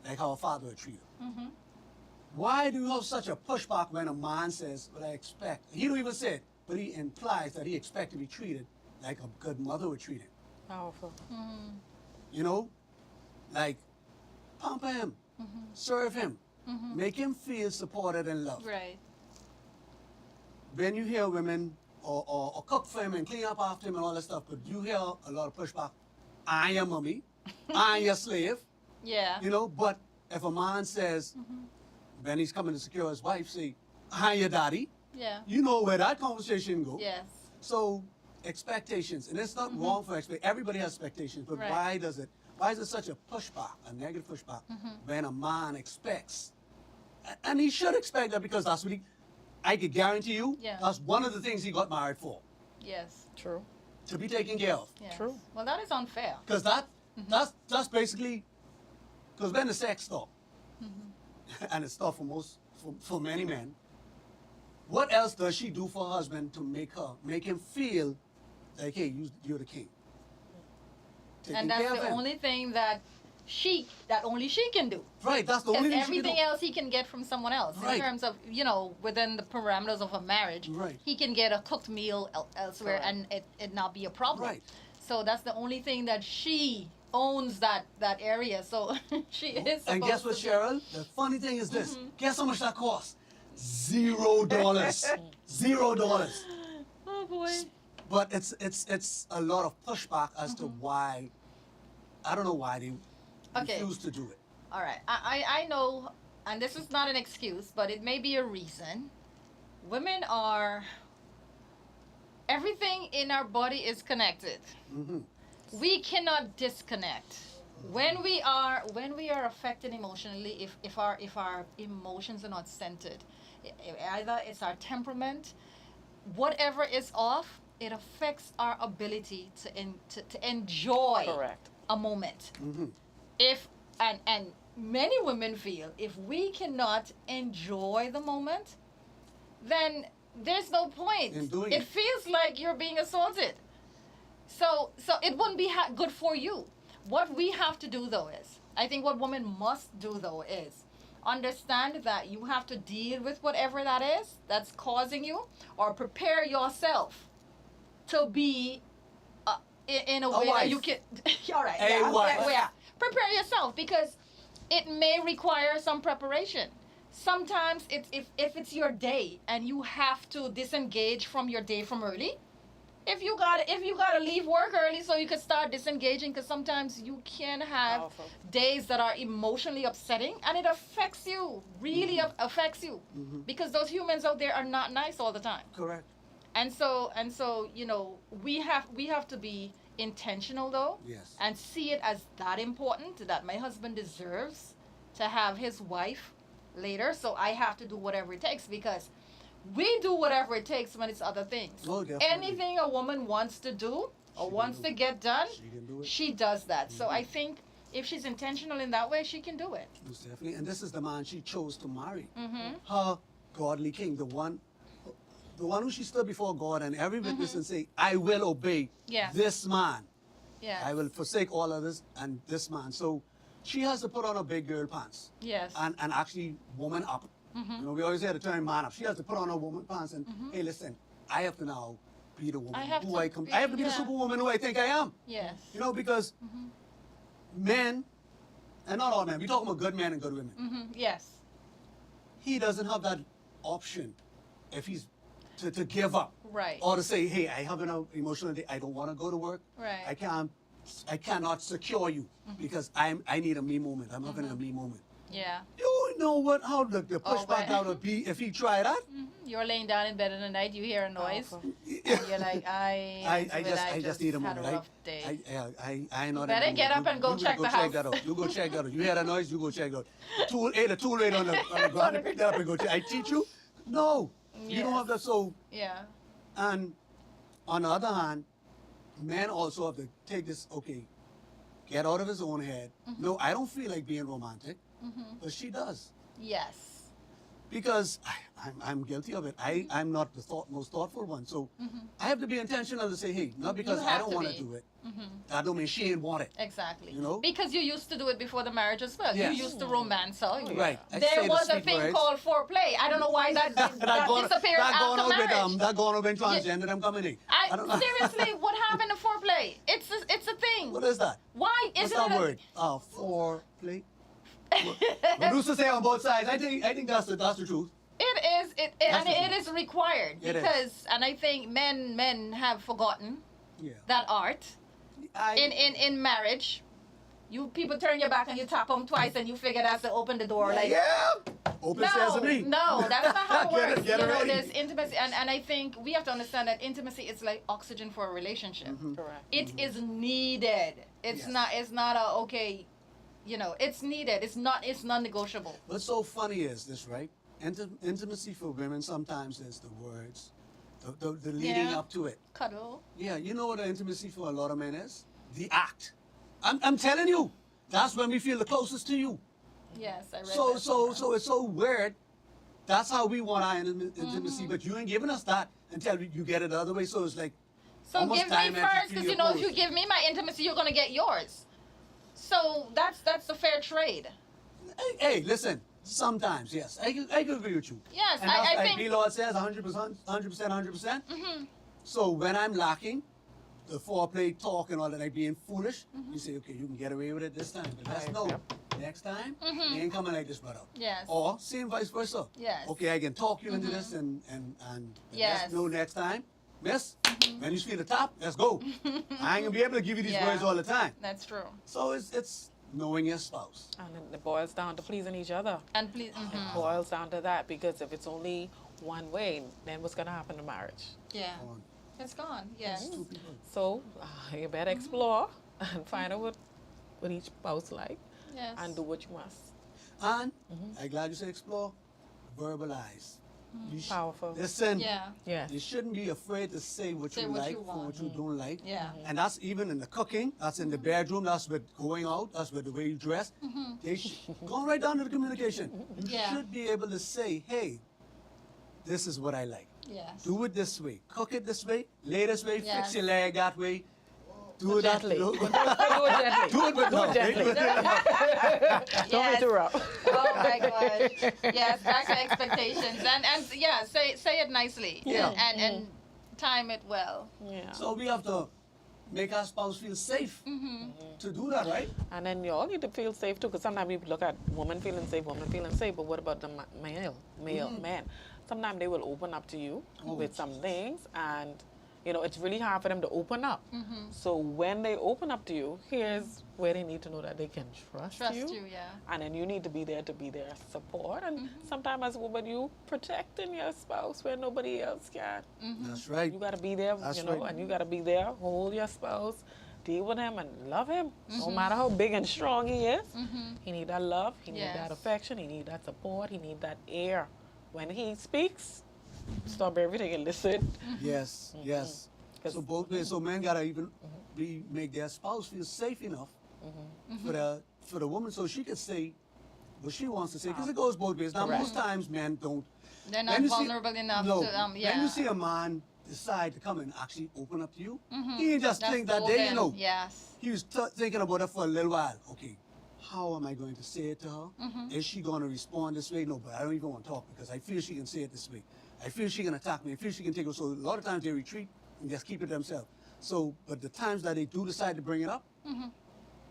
A: like how her father would treat her. Why do you have such a pushback when a man says, what I expect? He don't even say it, but he implies that he expects to be treated like a good mother would treat him.
C: Powerful.
A: Like pamper him, serve him, make him feel supported and loved.
B: Right.
A: When you hear women or cook for him and clean up after him and all that stuff, but you hear a lot of pushback. I am mommy, I am your slave,
B: Yeah.
A: But if a man says, when he's coming to secure his wife, say, "Hi, your daddy."
B: Yeah.
A: You know where that conversation go.
B: Yes.
A: So expectations, and it's not wrong for everybody has expectations, but
B: Right.
A: why is it such a pushback, a negative pushback, when a man expects, and he should expect that because that's what I could guarantee you,
B: Yeah.
A: that's one of the things he got married for,
B: Yes.
C: True.
A: to be taken care of.
B: Yes.
C: True.
B: Well, that is unfair.
A: Because that's basically, because when the sex stop, and it's tough for many men, what else does she do for her husband to make him feel like, hey, you're the king? Taking
B: And that's
A: care of
B: the
A: him.
B: only thing that only she can do.
A: Right, that's the only
B: Because
A: thing she can
B: everything
A: do.
B: else he can get from someone else.
A: Right.
B: In terms of, within the parameters of a marriage,
A: Right.
B: he can get a cooked meal elsewhere
C: Correct.
B: and it not be a problem.
A: Right.
B: So that's the only thing that she owns that area. So she is
A: And guess what,
B: supposed to-
A: Cheryl? The funny thing is this. Guess how much that costs? $0. $0.
B: Oh boy.
A: But it's a lot of pushback as to why, I don't know why they
B: Okay.
A: refuse to do it.
B: All right. I know, and this is not an excuse, but it may be a reason. Women are, everything in our body is connected. We cannot disconnect. When we are affected emotionally, if our emotions are not centered, either it's our temperament, whatever is off, it affects our ability to enjoy
C: Correct.
B: a moment. If and many women feel if we cannot enjoy the moment, then there's no point.
A: In doing
B: It
A: it.
B: feels like you're being assaulted. So it wouldn't be good for you. What we have to do though is, I think what women must do though is understand that you have to deal with whatever that is that's causing you, or prepare yourself to be in a way that you
A: wife.
B: can. All right.
A: A
B: yeah,
A: wife.
B: yeah. Prepare yourself because it may require some preparation. Sometimes if it's your day and you have to disengage from your day from early, if you gotta leave work early so you can start disengaging, because sometimes you can have
C: Powerful.
B: days that are emotionally upsetting and it affects you, really affects you, because those humans out there are not nice all the time.
A: Correct.
B: And so we have to be intentional though,
A: Yes.
B: and see it as that important that my husband deserves to have his wife later, so I have to do whatever it takes, because we do whatever it takes when it's other things.
A: Oh, definitely.
B: Anything a woman wants to do or wants to get done,
A: She can do it.
B: she does that. So I think if she's intentional in that way, she can do it.
A: Most definitely. And this is the man she chose to marry.
B: Mm-hmm.
A: Her godly king, the one who she stood before God and every witness and say, I will obey
B: Yes.
A: this man.
B: Yeah.
A: I will forsake all others and this man. So she has to put on her big girl pants
B: Yes.
A: and actually woman up. We always hear the term man up. She has to put on her woman pants and, hey, listen, I have to now be the woman
B: I have
A: who
B: to
A: I come.
B: be-
A: I have to be the
B: yeah.
A: superwoman who I think I am.
B: Yes.
A: Because men, and not all men, we're talking about good men and good women.
B: Yes.
A: He doesn't have that option if he's to give up.
B: Right.
A: Or to say, hey, I have an emotional day, I don't want to go to work.
B: Right.
A: I cannot secure you because I need a me moment. I'm having a me moment.
B: Yeah.
A: You know how the pushback
B: but-
A: that would be if he tried that?
B: You're laying down in bed in the night, you hear a noise,
C: Powerful.
B: and you're like,
A: I just need a
B: had
A: moment.
B: a rough day.
A: I know that.
B: better get up and go check the
A: Check
B: house.
A: that out. You go check that out. You hear that noise? You go check that out. The tool right on the ground. You pick that up and go check. I teach you? No. You don't
B: Yes.
A: have that. So,
B: Yeah.
A: and on the other hand, men also have to take this, okay, get out of his own head. No, I don't feel like being romantic, but she does.
B: Yes.
A: Because I'm guilty of it. I'm not the most thoughtful one. So I have to be intentional to say, hey, not because
B: You
A: I
B: have
A: don't
B: to
A: want to
B: be.
A: do it. That don't mean she ain't want it.
B: Exactly.
A: You know?
B: Because you used to do it before the marriage as well.
A: Yes.
B: You used to romance her.
A: Right. I
B: There
A: say the
B: was a
A: sweet
B: thing
A: words.
B: called foreplay. I don't know why that disappeared
A: that going
B: after
A: out with
B: marriage.
A: that going out with transgender them coming in. I don't know.
B: Seriously, what happened to foreplay? It's a thing.
A: What is that?
B: Why
A: What's
B: isn't
A: that
B: it?
A: word? Foreplay. Producer say on both sides. I think that's the truth.
B: It is.
A: That's the
B: It
A: thing.
B: is required
A: It is.
B: because, and I think men have forgotten
A: Yeah.
B: that art in marriage. You people turn your back and you tap them twice and you figure that's to open the door. Like
A: yeah. Open sesame.
B: No, that's not how it
A: Get it-
B: works.
A: get it
B: You know,
A: ready.
B: there's intimacy, and I think we have to understand that intimacy is like oxygen for a relationship.
C: Correct.
B: It is needed. It's
A: Yes.
B: not. It's not a okay. You know, it's needed. It's not. It's non-negotiable.
A: What's so funny is this, right? Intimacy for women sometimes is the words, the leading
B: Yeah.
A: up to it.
B: Cuddle.
A: Yeah, you know what the intimacy for a lot of men is? The act. I'm telling you, that's when we feel the closest to you.
B: Yes, I read
A: So
B: that
A: so
B: somewhere.
A: it's so weird. That's how we want our intimacy, but you ain't giving us that until you get it the other way. So it's like
B: So
A: almost
B: give me
A: time that
B: first,
A: feel
B: because
A: your
B: you know if
A: pulse.
B: you give me my intimacy, you're gonna get yours. So that's a fair trade.
A: Hey, listen. Sometimes, yes, I can agree with you.
B: Yes,
A: and
B: I
A: that's like
B: think-
A: B-Lord says, 100%, 100%. So when I'm lacking, the foreplay talk and all that, like being foolish, you say, okay, you can get away with it this time, but let's know next time you ain't coming like this, brother.
B: Yes.
A: Or same vice versa.
B: Yes.
A: Okay, I can talk you into this and
B: Yes.
A: let's know next time. Miss, when you feel the top, let's go. I ain't gonna be able to give you these
B: Yeah.
A: words all the time.
B: That's true.
A: So it's knowing your spouse.
C: And then it boils down to pleasing each other.
B: And please,
C: It boils down to that, because if it's only one way, then what's going to happen to marriage?
B: yeah,
A: On
B: it's gone. Yes.
A: two people.
C: So you better explore and find out what each spouse like,
B: Yes.
C: and do what you must.
A: And I'm glad you said explore, verbalize. You
C: Powerful.
A: Listen.
B: Yeah.
C: Yeah.
A: You shouldn't be afraid to say what
B: Say
A: you
B: what
A: like
B: you
A: from
B: want.
A: what you don't like.
B: Yeah.
A: And that's even in the cooking, that's in the bedroom, that's with going out, that's with the way you dress. Going right down to the communication. You
B: Yeah.
A: should be able to say, hey, this is what I like.
B: Yes.
A: Do it this way. Cook it this way. Lay this way.
B: Yes.
A: Fix your leg that way. Do it
C: Gently.
A: that
C: Do it gently.
A: Do it, but
C: Do
A: no.
C: it gently. Don't
B: Yes.
C: interrupt.
B: Oh my gosh. Yes, back to expectations. And yeah, say it nicely.
A: Yeah.
B: And time it well.
C: Yeah.
A: So we have to make our spouse feel safe to do that, right?
C: And then you all need to feel safe too, because sometimes we look at woman feeling safe, but what about the male man? Sometimes they will open up to you with some things, and you know, it's really hard for them to open up. So when they open up to you, here's where they need to know that they can trust you.
B: Yeah.
C: And then you need to be there support. And sometimes as a woman, you protecting your spouse where nobody else can.
A: That's right.
C: You got to be there,
A: That's
C: you know,
A: right.
C: and you got to be there, hold your spouse, deal with him and love him. No matter how big and strong he is, he need that love, he need that
B: Yes.
C: affection, he need that support, he need that air. When he speaks, stop everything and listen.
A: Yes, yes.
C: 'Cause-
A: So both ways. So men gotta even make their spouse feel safe enough for the woman, so she can say what she wants to say. Because it goes both ways. Now most times men don't.
B: They're not
A: When you see-
B: vulnerable enough
A: no,
B: to
A: When
B: yeah.
A: you see a man decide to come and actually open up to you, he ain't just
B: That's
A: think that
B: golden.
A: day, you know.
B: Yes.
A: He was thinking about it for a little while. Okay, how am I going to say it to her? Is she going to respond this way? No, but I don't even want to talk because I feel she can say it this way. I feel she can attack me. I feel she can take it. So a lot of times they retreat and just keep it to themselves. So, but the times that they do decide to bring it up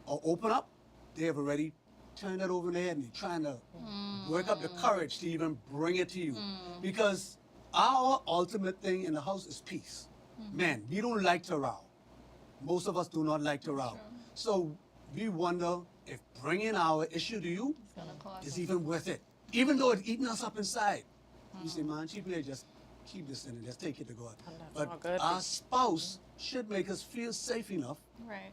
A: or open up, they have already turned it over in their head and they're trying to work up the courage to even bring it to you. Because our ultimate thing in the house is peace. Men, we don't like to row. Most of us do not like to row. So we wonder if bringing our issue to you
B: Gonna cause
A: is even worth it. Even though it's eating us up inside. You say, man, cheap lady, just keep this in and just take it to God.
C: And that's
A: But
C: all good.
A: our spouse should make us feel safe enough.
B: right.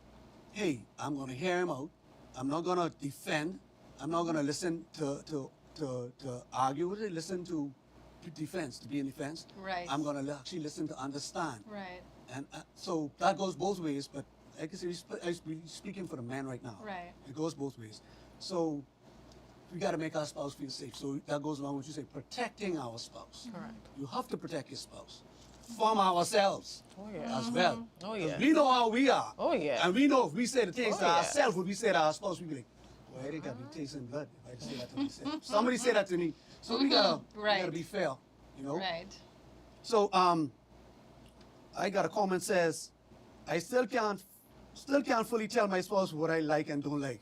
A: Hey, I'm gonna hear him out. I'm not gonna defend. I'm not gonna listen to argue with it. Listen to defense, to be in defense.
B: Right.
A: I'm gonna actually listen to understand.
B: Right.
A: And so that goes both ways, but like I said, we're speaking for the man right now.
B: Right.
A: It goes both ways. So we got to make our spouse feel safe. So that goes along with what you say, protecting our spouse.
C: Correct.
A: You have to protect your spouse from ourselves
C: Oh, yeah.
A: as well.
C: Oh,
A: 'Cause
C: yeah.
A: we know how we are.
C: Oh, yeah.
A: And we know if we say the things
C: Oh,
A: to
C: yeah.
A: ourselves, what we say to our spouse, we be like, boy, they got me tasting blood if I just say that to myself. Somebody say that to me. So we gotta
B: Right.
A: be fair, you know?
B: Right.
A: So I got a comment says, I still can't fully tell my spouse what I like and don't like.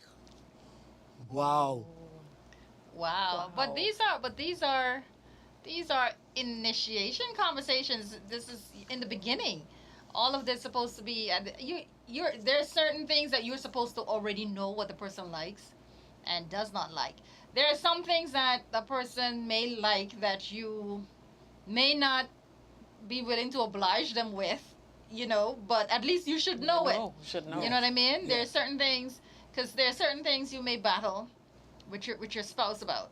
A: Wow.
B: Wow. But these are initiation conversations. This is in the beginning. All of this supposed to be there's certain things that you're supposed to already know what the person likes and does not like. there are some things that the person may like that you may not be willing to oblige them with, but at least you should know it.
C: Should know.
B: You know what I mean?
A: Yeah.
B: There are certain things, because there are certain things you may battle with your spouse about.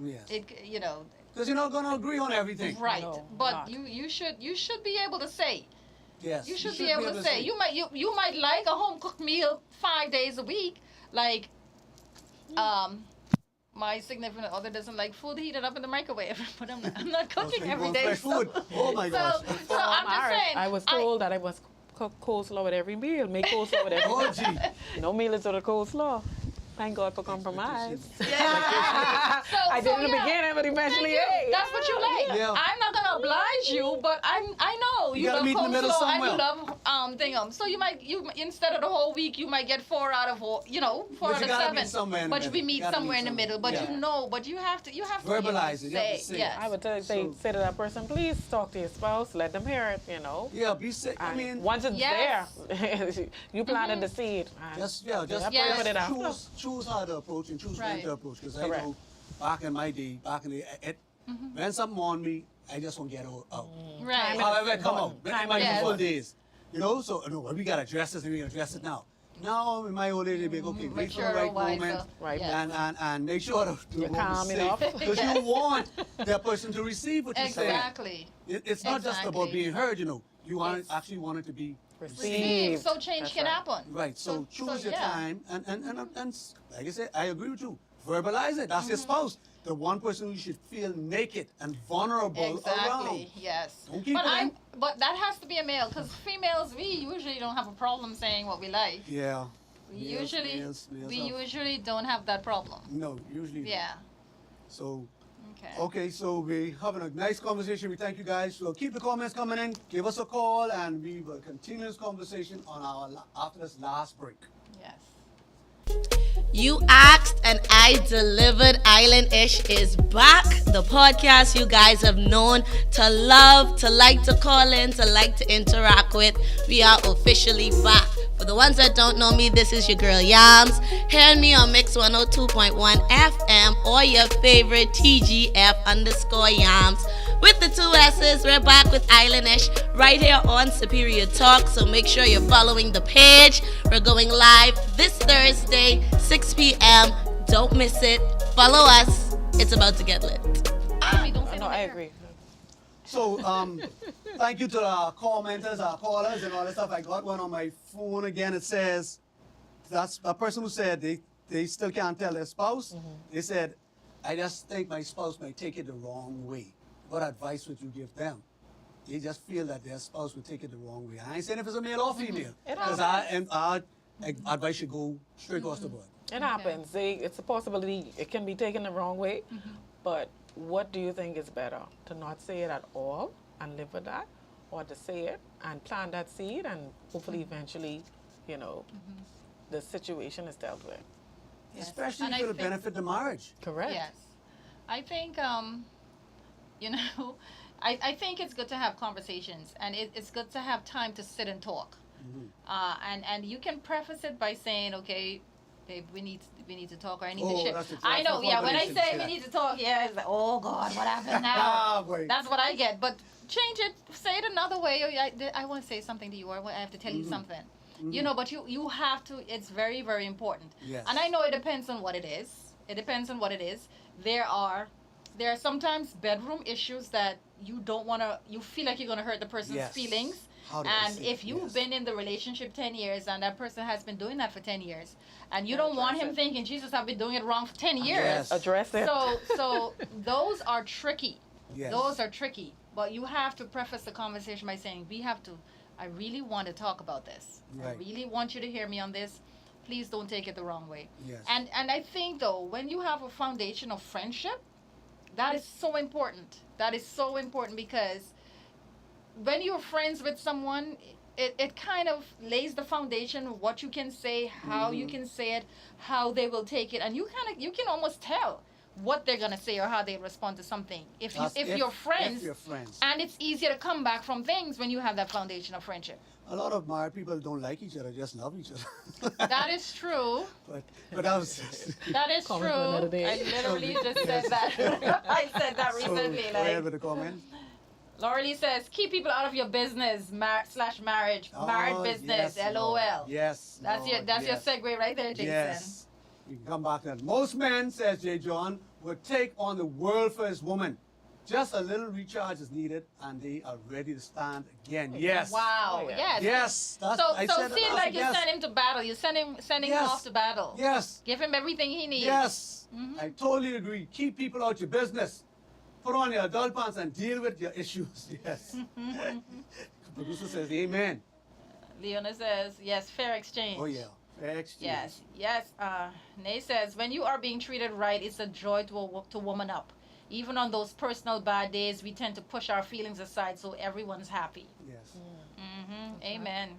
A: Yes.
B: Because
A: you're not going to agree on everything.
B: right.
C: No,
B: But
C: not.
B: you should be able to say.
A: Yes.
B: You should be able to say. You might like a home cooked meal 5 days a week, like my significant other doesn't like food heated up in the microwave, but I'm not cooking every day.
A: Fresh food. Oh my gosh.
B: So I'm just saying.
C: I was told that I must cook coleslaw with every meal. Make coleslaw with every
A: Oh,
C: meal.
A: gee.
C: No meal is without coleslaw. Thank God for compromise.
B: Yeah.
C: I did in the beginning, but eventually, hey.
B: That's what you like.
A: Yeah.
B: I'm not gonna oblige you, but I know you
A: gotta
B: love
A: meet in the middle
B: coleslaw and
A: somewhere.
B: you love thingum. So you instead of the whole week you might get 4 out of 4
A: you
B: out of
A: gotta
B: 7.
A: meet somewhere in the
B: But we
A: middle.
B: meet
A: Gotta
B: somewhere
A: meet
B: in the middle. But
A: somewhere.
B: but you have to
A: Verbalize it. You have to say it.
B: yes.
C: I would say to that person, please talk to your spouse, let them hear it,
A: Yeah, be sick. I
C: And
A: mean,
C: once it's
B: Yes.
C: there, you planted the seed. and
A: just
C: you have to
B: Yes.
C: put it out.
A: choose how to approach and choose when
B: Right.
A: to approach. Because I
C: Correct.
A: know back in my day, when something on me, I just won't get out.
B: Right.
A: However, it come out.
C: Time
A: In my
B: is
A: youthful days, so no, we gotta address this and we gotta address it now. Now in my old age, they be okay, wait for the
B: Mature,
A: right
B: wiser.
A: moment,
C: Right.
B: Yes.
A: and make sure to
C: You're
A: what we
C: calm
A: say.
C: enough.
A: Because you want that person to receive what you're saying.
B: Exactly.
A: It's not just about
B: Exactly.
A: being heard, You want
B: Yes.
A: actually want it to be
C: Received.
B: So change
C: That's
B: can
C: right.
B: happen.
A: right. So choose your
B: yeah.
A: time and like I said, I agree with you. Verbalize it. That's your spouse. The one person who you should feel naked and vulnerable around.
B: Exactly. Yes.
A: Don't keep
B: But
A: it in.
B: but that has to be a male, because females, we usually don't have a problem saying what we like.
A: Yeah.
B: We
A: Males-
B: usually
A: males
B: we
A: have-
B: usually don't have that problem.
A: No, usually. not.
B: Yeah.
A: So
B: Okay.
A: okay, so we're having a nice conversation. We thank you guys. So keep the comments coming in. Give us a call, and we will continue this conversation on our after this last break.
B: Yes.
F: You asked and I delivered. Island-ish is back. The podcast you guys have known to love, to like to call in, to like to interact with. We are officially back. For the ones that don't know me, this is your girl Yams. Hearing me on Mix 102.1 FM or your favorite TGF_Yams. With the 2 S's, we're back with Island-ish right here on Superior Talk. So make sure you're following the page. We're going live this Thursday, 6 p.m. Don't miss it. Follow us. It's about to get lit.
B: Don't say
C: No,
B: no
C: I
B: here.
C: agree.
A: So thank you to our commenters, our callers, and all that stuff. I got one on my phone again. It says that's a person who said they still can't tell their spouse. They said, I just think my spouse might take it the wrong way. What advice would you give them? They just feel that their spouse would take it the wrong way. I ain't saying if it's a male or female, because our advice should go straight across the board.
C: It happens. It's a possibility it can be taken the wrong way, but what do you think is better? To not say it at all and live with that, or to say it and plant that seed and hopefully eventually, the situation is dealt with.
B: Yes.
A: Especially
B: And
A: if
B: I
A: it'll
B: think-
A: benefit the marriage.
C: Correct.
B: Yes. I think, I think it's good to have conversations, and it's good to have time to sit and talk. And you can preface it by saying, okay, babe, we need to talk, or I need to share.
A: That's the
B: I know,
A: for
B: yeah. When I
A: combinations,
B: say
A: yeah.
B: we need to talk, yeah, it's like, oh God, what happened now?
A: Ah, boy.
B: That's what I get. But change it, say it another way. Or I want to say something to you, or I have to tell you something. But you have to. It's very, very important.
A: Yes.
B: And I know it depends on what it is. It depends on what it is. There are sometimes bedroom issues that you don't want to. You feel like you're going to hurt the person's
A: Yes.
B: feelings.
A: How do I
B: And
A: say
B: if
A: it?
B: you've
A: Yes.
B: been in the relationship 10 years and that person has been doing that for 10 years, and you don't want him
C: it.
B: thinking, Jesus, I've been doing it wrong for 10 years.
A: Yes.
C: Address it.
B: So those are tricky.
A: Yes.
B: Those are tricky. But you have to preface the conversation by saying, I really want to talk about this. I
A: Right.
B: really want you to hear me on this. Please don't take it the wrong way.
A: Yes.
B: And I think, though, when you have a foundation of friendship, that is so important. That is so important, because when you're friends with someone, it kind of lays the foundation of what you can say, how you can say it, how they will take it, and you can almost tell what they're gonna say or how they respond to something if you're friends.
A: If you're friends.
B: And it's easier to come back from things when you have that foundation of friendship.
A: A lot of married people don't like each other, just love each other.
B: That is true.
A: but that was
B: That is
C: Comment
B: true.
C: for another day.
B: I literally just said that. I said that
A: so,
B: recently.
A: go ahead
B: Like,
A: with the comment.
B: Laura Lee says, keep people out of your business, slash marriage, married
A: Oh,
B: business,
A: yes,
B: LOL.
A: Lord. Yes.
B: That's your
A: Lord,
B: that's
A: yes.
B: your segue right there, Jason.
A: Yes. You can come back to that. Most men, says J. John, would take on the world for his woman. Just a little recharge is needed, and they are ready to stand again. Yes.
B: Wow.
C: Oh, yeah.
B: Yes.
A: Yes. That's,
B: So
A: I
B: so
A: said
B: seems
A: that.
B: like you
A: Yes.
B: send him to battle. You sending him
A: Yes.
B: off to battle.
A: Yes.
B: Give him everything he needs.
A: Yes. I totally agree. Keep people out your business. Put on your adult pants and deal with your issues. Yes. Producer says, amen.
B: Leona says, yes, fair exchange.
A: Oh, yeah. Fair exchange.
B: Yes, yes. Nay says, when you are being treated right, it's a joy to woman up. Even on those personal bad days, we tend to push our feelings aside so everyone's happy.
A: Yes.
B: Amen.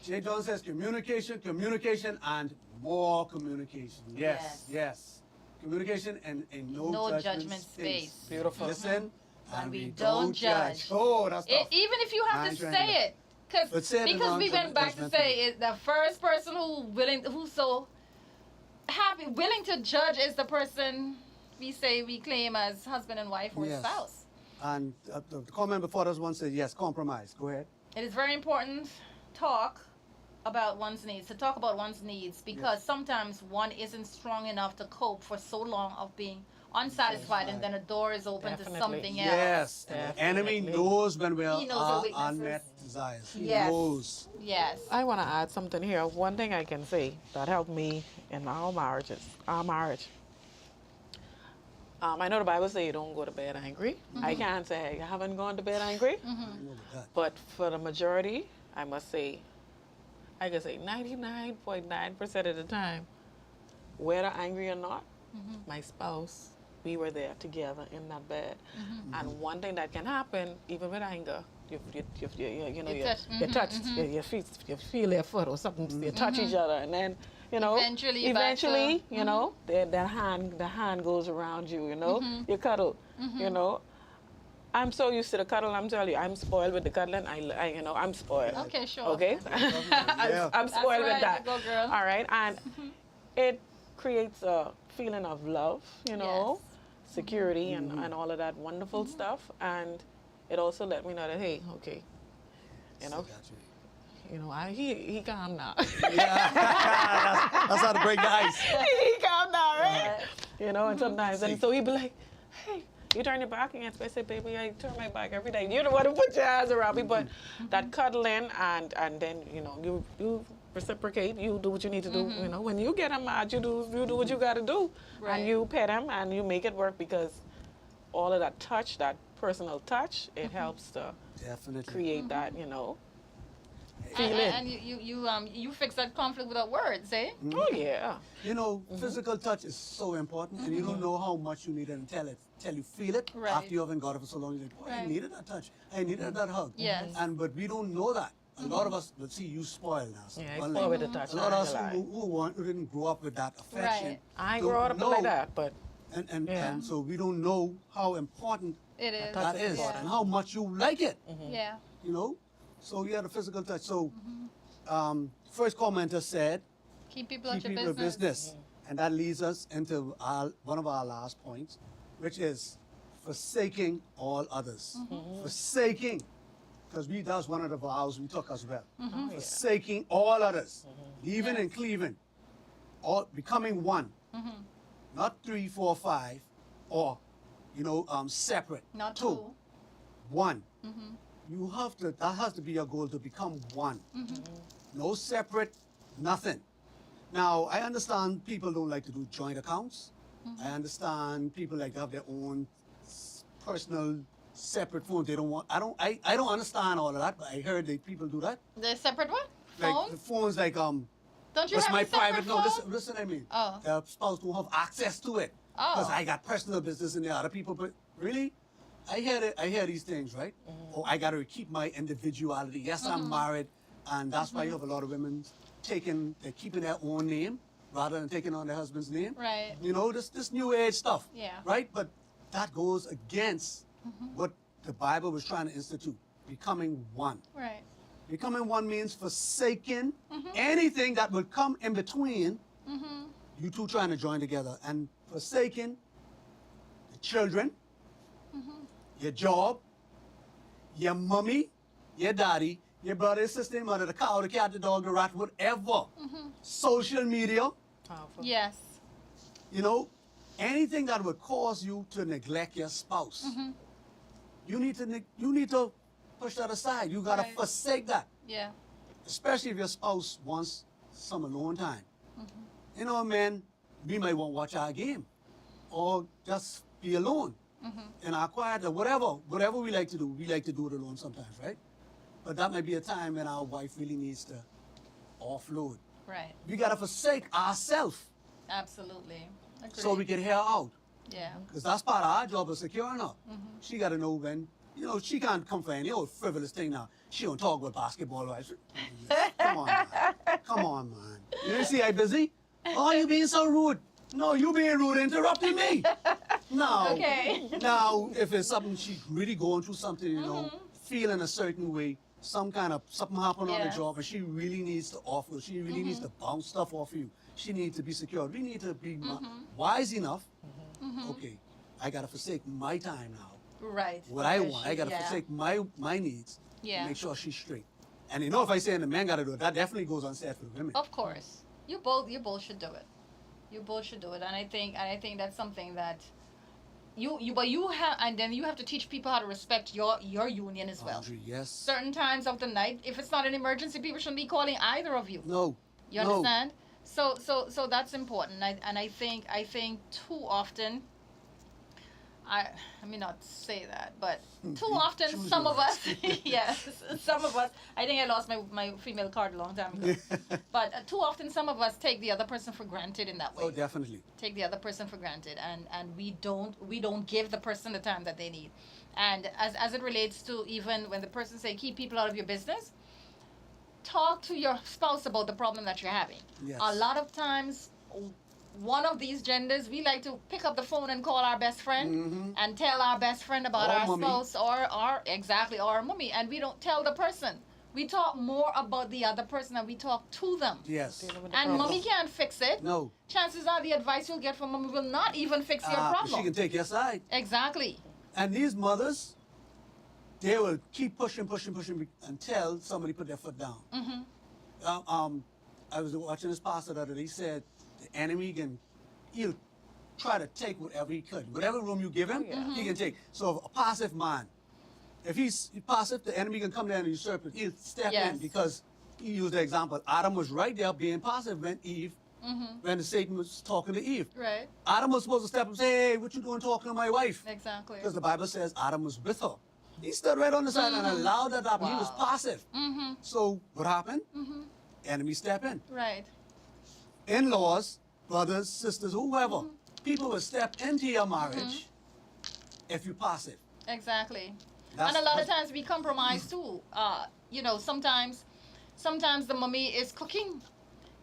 A: J. John says communication, communication, and more communication. Yes,
B: Yes.
A: yes. Communication and a no,
B: No
A: judgment,
B: judgment space.
C: Beautiful.
A: Listen,
B: And we don't judge.
A: Oh, that's tough.
B: Even if you have
A: I'm
B: to
A: trying
B: say
A: to-
B: it, because
A: say it in
B: we went back to
A: non-judgmental.
B: say it, the first person who's so happy, willing to judge is the person we claim as husband and wife or
A: Yes.
B: spouse.
A: And the comment before this one says, yes, compromise. Go ahead.
B: It is very important to talk about one's needs because sometimes one isn't strong enough to cope for so long of being unsatisfied and then a door is open
C: Definitely.
B: to something else.
A: Yes. And the enemy
C: Definitely.
A: knows when we
B: He knows our
A: are
B: weaknesses.
A: unmet desires. He
B: Yes.
A: knows.
B: Yes.
C: I want to add something here. One thing I can say that helped me in our marriage. I know the Bible says you don't go to bed angry. I can't say I haven't gone to bed angry.
A: I know about that.
C: But for the majority, I must say, I can say 99.9% of the time, whether angry or not, my spouse, we were there together in that bed. And one thing that can happen, even with anger, you touch, you feel their foot or something, you touch each other, and then,
B: Eventually,
C: you know, the hand goes around you, you know, you cuddle, you know. I'm so used to the cuddle. I'm telling you, I'm spoiled with the cuddling. I'm spoiled.
B: Okay, sure.
C: Okay,
A: Yeah.
C: I'm spoiled
B: right,
C: with that.
B: go girl.
C: All right, and it creates a feeling of love, you know, security, and all of that wonderful stuff. And it also let me know that hey, okay, he calm now.
A: That's how to break the ice.
C: He calm down, right? You know, and sometimes, and so he'd be like, hey. You turn your back against me. I say, baby, I turn my back every day. You don't want to put your hands around me, but that cuddling and then, you reciprocate. You do what you need to do. You know, when you get him mad, you do what you got to do.
B: Right.
C: And you pet him and you make it work because all of that touch, that personal touch, it helps to
A: Definitely.
C: create that, feeling.
B: And you fix that conflict without words, eh?
C: Oh, yeah.
A: Physical touch is so important, and you don't know how much you need it until you feel it.
B: Right.
A: After you haven't got it for so long, you're like, boy, I
B: Right.
A: needed that touch. I needed that hug.
B: Yes.
A: But we don't know that. A lot of us, let's see, you spoiled now. So
C: Yeah, I
A: one
C: spoiled
A: like-
C: with the touch.
A: A lot of us
C: I ain't
A: who didn't grow up with that affection.
B: Right.
C: I
A: don't
C: grew up
A: know.
C: like that, but
A: And
C: Yeah.
A: so we don't know how important
B: It is.
A: that
C: is
A: is
B: important.
A: and how much you like it.
B: Yeah.
A: So yeah, the physical touch. So first commenter said,
B: Keep people out
A: keep
B: your
A: people
B: business.
A: and that leads us into one of our last points, which is forsaking all others. Forsaking, because that's one of the vows we took as well. Forsaking all others, leaving and cleaving, all becoming one, not 3, 4, 5, or separate.
B: Not
A: two,
B: two.
A: one. You have to. That has to be your goal, to become one. No separate, nothing. Now, I understand people don't like to do joint accounts. I understand people like to have their own personal, separate phones. They don't want. I don't understand all of that. But I heard that people do that.
B: The separate what?
A: Like
B: Phone?
A: the phones, like
B: Don't you
A: that's
B: have
A: my
B: a separate
A: private. No,
B: phone?
A: listen. I mean,
B: Oh.
A: their spouse don't have access to it
B: Oh.
A: because I got personal business in the other people. But really, I hear these things, right? Oh, I got to keep my individuality. Yes, I'm married, and that's why you have a lot of women they're keeping their own name rather than taking on their husband's name.
B: Right.
A: This new age stuff.
B: Yeah.
A: Right? But that goes against what the Bible was trying to institute, becoming one.
B: Right.
A: Becoming one means forsaking anything that would come in between you two trying to join together, and forsaking the children, your job, your mommy, your daddy, your brother, sister, your mother, the cow, the cat, the dog, the rat, whatever. Social media,
C: Powerful.
B: Yes.
A: you know, anything that would cause you to neglect your spouse. You need to push that aside. You gotta
B: Right.
A: forsake that,
B: Yeah.
A: especially if your spouse wants some alone time. You know, man, we might want to watch our game, or just be alone in our quiet, or whatever we like to do. We like to do it alone sometimes, right? But that might be a time when our wife really needs to offload.
B: Right.
A: We gotta forsake ourselves
B: Absolutely. Agreed.
A: so we can hear her out.
B: Yeah.
A: Because that's part of our job of securing her. She got to know when, she can't come for any old frivolous thing now. She don't talk about basketball, right? Come on, man. Come on, man. You didn't see I busy? Oh, you being so rude. No, you being rude, interrupting me. No.
B: Okay.
A: Now, if it's something she's really going through something, feeling a certain way, something happened on the
B: Yes.
A: job, and she really needs to offload. She really needs to bounce stuff off you. She needs to be secure. We need to be wise enough. Okay, I gotta forsake my time now.
B: Right.
A: What I
B: Because
A: want, I gotta
B: yeah.
A: forsake my needs.
B: Yeah.
A: To make sure she's straight. And if I say the man gotta do it, that definitely goes unsaid for the women.
B: Of course, you both should do it. You both should do it, and I think that's something that you have, and then you have to teach people how to respect your union as well.
A: Boundary, yes.
B: Certain times of the night, if it's not an emergency, people shouldn't be calling either of you.
A: No.
B: You
A: no.
B: understand? So that's important. I think too often. I mean, not say that, but too often
A: Choose
B: some
A: your
B: of us, yes, some of us. I think I lost my female card a long time ago. But too often some of us take the other person for granted in that way.
A: Oh, definitely.
B: Take the other person for granted, and we don't give the person the time that they need. And as it relates to even when the person say keep people out of your business, talk to your spouse about the problem that you're having.
A: Yes.
B: A lot of times, one of these genders, we like to pick up the phone and call our best friend and tell our best friend about
A: Or
B: our
A: mommy.
B: spouse or our mommy, and we don't tell the person. We talk more about the other person than we talk to them.
A: Yes.
B: And mommy can't fix it.
A: No.
B: Chances are the advice you'll get from mommy will not even fix your
A: But
B: problem.
A: she can take your side.
B: Exactly.
A: And these mothers, they will keep pushing until somebody put their foot down. I was watching this pastor the other day. He said the enemy he'll try to take whatever he could. Whatever room you give him, he can take. So a passive man, if he's passive, the enemy can come down and usurp it. He'll step
B: Yes.
A: in because he used the example. Adam was right there being passive when Satan was talking to Eve.
B: Right.
A: Adam was supposed to step up and say, hey, what you doing talking to my wife?
B: Exactly.
A: Because the Bible says Adam was with her. He stood right on the side and allowed that to happen. He was
B: Wow.
A: passive. So what happened? Enemy step in.
B: Right.
A: In-laws, brothers, sisters, whoever, people will step into your marriage if you're passive.
B: Exactly.
A: That's-
B: And a lot of
A: that's-
B: times we compromise too. Sometimes the mommy is cooking.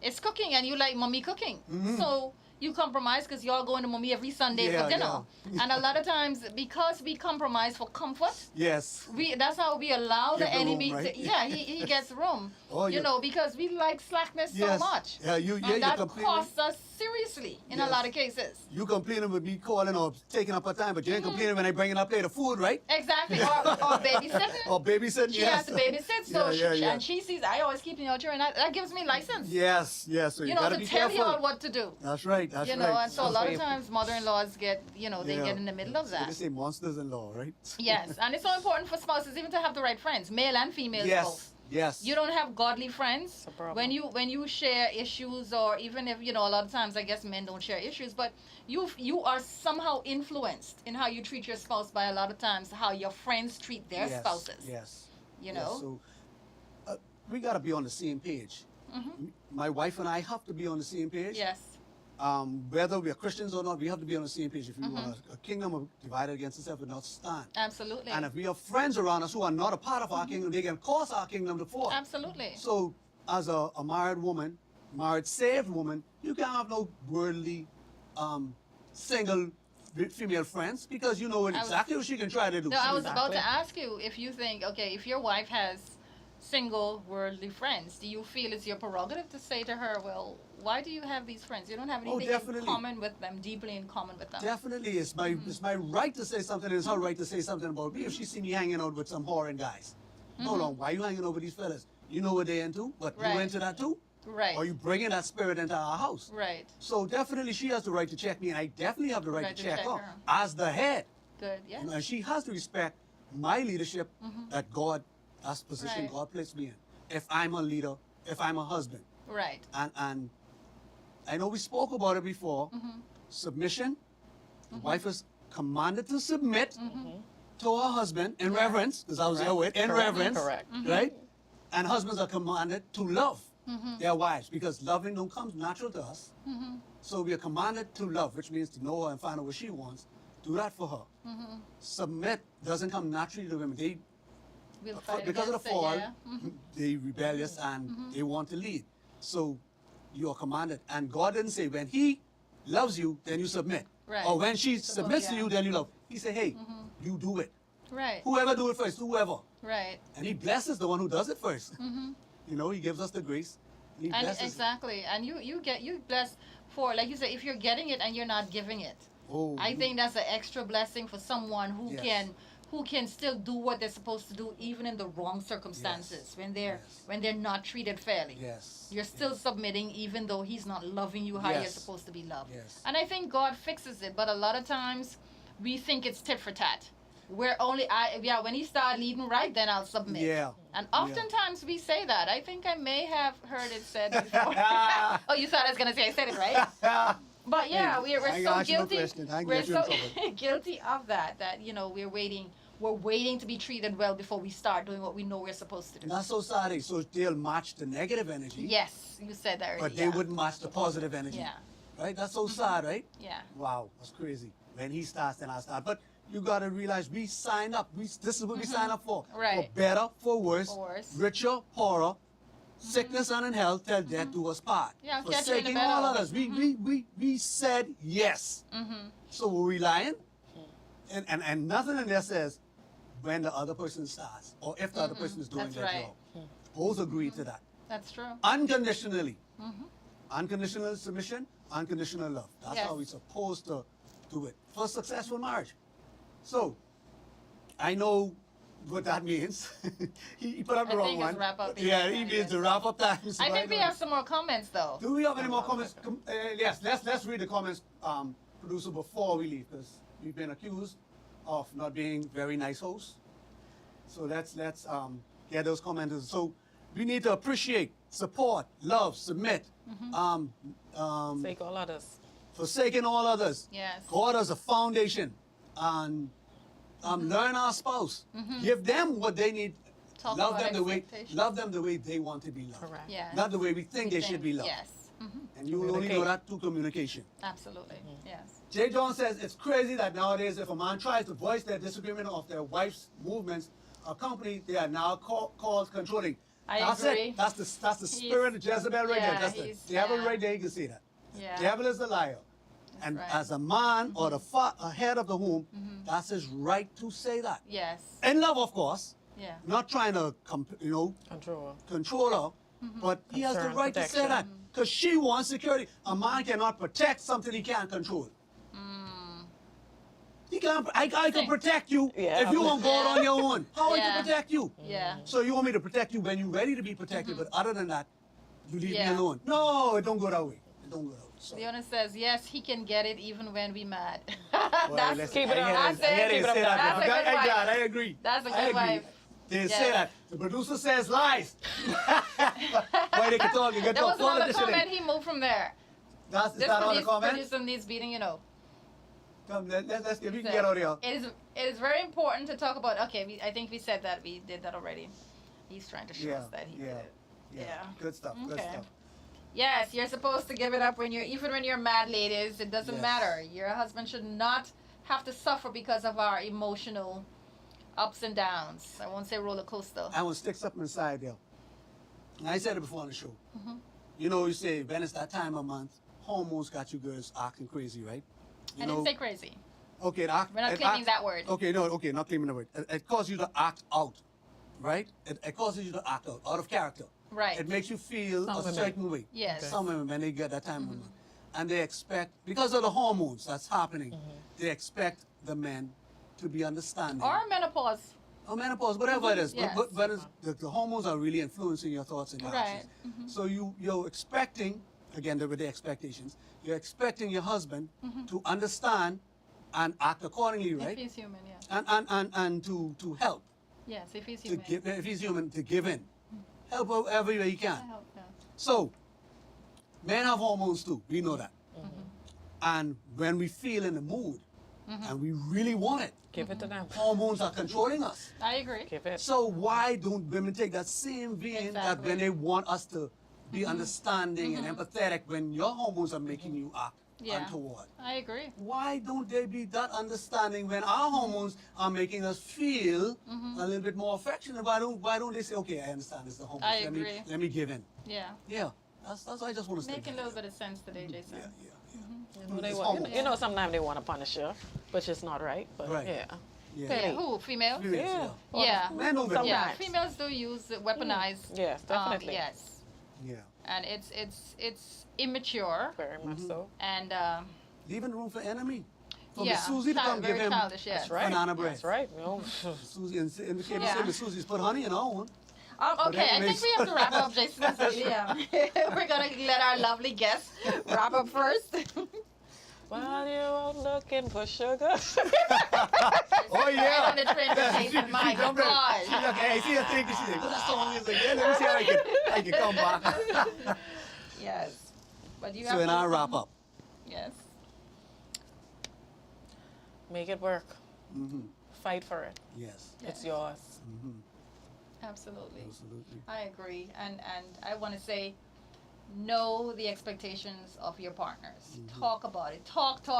B: It's cooking and you like mommy cooking. So you compromise because y'all going to mommy every Sunday
A: Yeah,
B: for dinner. And a lot of times because we compromise for comfort,
A: Yes.
B: that's how we allow
A: Give
B: the
A: the
B: enemy
A: room, right?
B: he gets room.
A: Oh, yeah.
B: Because we like slackness so
A: Yes.
B: much.
A: Yeah, you
B: And that
A: completely.
B: costs us seriously in a
A: Yes.
B: lot of cases.
A: You complaining with me calling or taking up her time, but you ain't complaining when I bringing up later food, right?
B: Exactly. or babysitting.
A: Or babysitting.
B: She
A: Yes.
B: has to babysit, so
A: Yeah.
B: and she sees I always keep the children. That gives me license.
A: Yes. So you, gotta
B: to
A: be
B: tell
A: careful.
B: y'all what to do.
A: That's right. That's
B: And
A: right.
B: so a lot of times mother-in-laws get, they
A: Yeah.
B: get in the middle of
A: So they
B: that.
A: say monsters-in-law, right?
B: Yes, and it's so important for spouses even to have the right friends, male and female
A: Yes.
B: both.
A: Yes.
B: You don't have godly friends
C: a problem.
B: when you share issues, or even if a lot of times I guess men don't share issues, but you are somehow influenced in how you treat your spouse by a lot of times how your friends treat their
A: Yes.
B: spouses.
A: Yes.
B: You
A: Yes,
B: know.
A: so we gotta be on the same page. My wife and I have to be on the same page.
B: Yes.
A: Whether we are Christians or not, we have to be on the same page. If we want a kingdom divided against itself, will not stand.
B: Absolutely.
A: And if we have friends around us who are not a part of our kingdom, they can cause our kingdom to fall.
B: Absolutely.
A: So, as a married woman, married saved woman, you can't have no worldly, single female friends because you know exactly what she can try to do.
B: No, I was
C: Exactly.
B: about to ask you if you think, okay, if your wife has single worldly friends? Do you feel it's your prerogative to say to her, well, why do you have these friends? You don't have anything in
A: definitely.
B: common with them, deeply in common with them.
A: Definitely, it's my right to say something. It's her right to say something about me if she see me hanging out with some whoring guys. Hold on, why you hanging out with these fellas? You know what they into? But
B: Right.
A: you into that too?
B: Right.
A: Or you bringing that spirit into our house?
B: Right.
A: So definitely, she has the right to check me, and I definitely have the right,
B: Right
A: to check her
B: her.
A: as the head.
B: Good. Yes.
A: And she has to respect my leadership that God, that's the position
B: Right.
A: God placed me in. If I'm a leader, if I'm a husband,
B: Right.
A: and I know we spoke about it before. Submission. The wife is commanded to submit to her husband in reverence, because I was there with in reverence,
C: Correct.
A: right? And husbands are commanded to love their wives, because loving don't come natural to us. So we are commanded to love, which means to know her and find out what she wants. Do that for her. Submit doesn't come naturally to women. They
B: We'll fight
A: because of the
B: against it,
A: fall,
B: yeah.
A: they rebellious and they want to lead. So you are commanded. And God didn't say when He loves you, then you submit.
B: Right.
A: Or when she submits to
B: yeah.
A: you, then you love. He said, hey, you do it.
B: Right.
A: Whoever do it first, whoever.
B: Right.
A: And He blesses the one who does it first. You know, He gives us the grace. And He
B: And
A: blesses.
B: exactly. And you bless for, like you said, if you're getting it and you're not giving it.
A: Oh,
B: I think that's an extra blessing for someone
A: Yes.
B: who can still do what they're supposed to do even in the wrong circumstances
A: Yes.
B: when they're not treated fairly.
A: Yes.
B: You're still submitting even though he's not loving you how you're
A: Yes.
B: supposed to be loved.
A: Yes.
B: And I think God fixes it, but a lot of times we think it's tit for tat. We're only when he started leading right, then I'll submit.
A: Yeah.
B: And oftentimes we say that. I think I may have heard it said before. Oh, you thought I was gonna say I said it right? But yeah,
A: Hey,
B: we're
A: I ain't
B: so
A: ask you no
B: guilty.
A: question. I ain't
B: We're
A: get you in
B: so
A: trouble.
B: guilty of that. That we're waiting to be treated well before we start doing what we know we're supposed to do.
A: And that's so sad. So they'll match the negative energy.
B: Yes, you said that already.
A: But they wouldn't match the positive energy.
B: Yeah.
A: Right? That's so sad, right?
B: Yeah.
A: Wow, that's crazy. When he starts, then I start. But you gotta realize we signed up. This is what we signed up for.
B: Right.
A: For better, for worse,
B: For worse.
A: richer, poorer, sickness and in health, till death do us part.
B: Yeah, I'm catching
A: Forsaking
B: the
A: all
B: battle.
A: others. We said yes. So were we lying? And nothing in there says when the other person starts or if the other person is doing
B: That's
A: their
B: right.
A: job. Both agree to that.
B: That's true.
A: Unconditionally. Unconditional submission, unconditional love. That's
B: Yes.
A: how we're supposed to do it for a successful marriage. So, I know what that means. he put up the
B: I
A: wrong
B: think it's
A: one.
B: wrap up
A: Yeah,
B: time,
A: he means
B: yes.
A: the wrap up time.
B: I think we have some more comments though.
A: Do we have any more comments? Yes, let's read the comments, producer, before we leave, because we've been accused of not being very nice hosts. So let's get those comments. So we need to appreciate, support, love, submit,
C: Take all others.
A: forsaking all others.
B: Yes.
A: God as a foundation, and learn our spouse. Give them what they need.
B: Talk
A: love
B: about
A: them the way
B: expectations.
A: love them the way they want to be loved.
C: Correct.
B: Yeah.
A: Not the way we think they should be loved.
B: Yes.
A: And you will only know that through communication.
B: Absolutely. Yes.
A: Jay John says it's crazy that nowadays if a man tries to voice their disagreement of their wife's movements, a company they are now called controlling.
B: I
A: That's
B: agree.
A: it. That's the spirit of Jezebel right
B: yeah,
A: there. That's the
B: he's-
A: devil
B: yeah.
A: right there. You can see that.
B: Yeah.
A: Devil is the liar. And
B: right.
A: as a man or the head of the home, that's his right to say that.
B: Yes.
A: In love, of course.
B: Yeah.
A: Not trying to,
C: Control.
A: control her, but he has the
C: Concern,
A: right to say
C: protection.
A: that because she wants security. A man cannot protect something he can't control. He can't. I can protect you
C: Yeah.
A: if you won't go out on your own. How I
B: Yeah.
A: can protect you?
B: Yeah.
A: So you want me to protect you when you're ready to be protected, but other than that, you leave
B: Yeah.
A: me alone. No, it don't go that way. It don't go that way. So,
B: Leona says, yes, he can get it even when we mad.
A: well,
B: That's,
A: listen,
C: keep it
A: I
C: up.
A: hear
B: That's
A: they- I hear
B: it.
A: they
B: Keep it up.
A: say that.
B: That's a good
A: I
B: wife.
A: I agree.
B: That's a
A: I
B: good
A: agree.
B: wife.
A: They
B: Yeah.
A: say that. The producer says lies. Why they can talk? You can
B: there
A: talk
B: was another
A: politician.
B: comment, he moved from there.
A: Is that all the comment?
B: Producer needs beating,
A: Come, let's get, we can get out of here.
B: It is very important to talk about, okay, I think we said that, we did that already. He's trying to show us that he did it. Yeah.
A: Good stuff. Good
B: Okay.
A: stuff.
B: Yes, you're supposed to give it up even when you're mad, ladies. It doesn't
A: Yes.
B: matter. Your husband should not have to suffer because of our emotional ups and downs. I won't say roller coaster.
A: I want to stick something inside there. And I said it before on the show. You know, you say when it's that time of month, hormones got you girls acting crazy, right? You
B: I
A: know,
B: didn't say crazy.
A: okay,
B: We're not claiming that word.
A: Okay, no, okay, not claiming the word. It causes you to act out. right? It causes you to act out of character.
B: Right.
A: It makes you feel
C: Some
A: a
C: women.
A: certain way.
B: Yes.
A: Some women, when they get that time of month, and they expect, because of the hormones that's happening, they expect the men to be understanding.
B: Or menopause.
A: Or menopause, whatever it is.
B: Yes.
A: But the hormones are really influencing your thoughts and your
B: Right.
A: actions. So you're expecting, again, with the expectations, you're expecting your husband to understand and act accordingly,
B: If
A: right?
B: he's human, yeah.
A: And to help,
B: Yes, if he's
A: to
B: human.
A: give, if he's human, to give in. Help however way he can.
B: I help, yeah.
A: So, men have hormones too. We know that. And when we feel in the mood and we really want it,
C: Give it to them.
A: hormones are controlling us.
B: I agree.
C: Give it.
A: So why don't women take that same vein that
B: Exactly.
A: when they want us to be understanding and empathetic when your hormones are making you act
B: Yeah.
A: untoward?
B: I agree.
A: Why don't they be that understanding when our hormones are making us feel a little bit more affectionate? Why don't they say, okay, I understand it's the hormones.
B: I
A: let me
B: agree.
A: let me give in.
B: Yeah.
A: Yeah. That's what I just want to say.
B: Making a little bit of sense today, Jason.
A: Yeah.
C: They
A: It's
C: want,
A: hormones.
C: you know, sometimes they want to punish you, which is not right. But
A: Right.
C: yeah.
A: Yeah.
C: Petty.
B: Who? Females?
A: Females,
C: Yeah.
B: Yeah.
A: Men don't get
B: Yeah.
C: Sometimes.
B: Females do use weaponized.
C: Yes, definitely.
B: Yes.
A: Yeah.
B: And it's immature
C: Very much so.
B: and
A: Leaving room for enemy. For
B: yeah,
A: Miss Susie to come give
B: very
A: him
B: childish. Yes.
C: That's right.
A: banana bread.
C: That's right. No.
A: Susie, in the case
B: Yeah.
A: of Miss Susie's put honey in her own.
B: Okay, I think we have to wrap up, Jason. Yeah. We're gonna let our lovely guest wrap up first.
C: While you're out looking for sugar.
A: Oh
B: Right
A: yeah.
B: on the train to Jason. My
A: She jumped in.
B: God.
A: She like, hey, see her thinking. She's like, what that song is again? Let me see how I can come back.
B: Yes. But you
A: So
B: have
A: in
B: to
A: our wrap up.
B: Yes.
C: Make it work.
A: Mm-hmm.
C: Fight for it.
A: Yes.
C: It's yours.
B: Absolutely.
A: Absolutely.
B: I agree. And I want to say, know the expectations of your partners. Talk about it. Talk. So,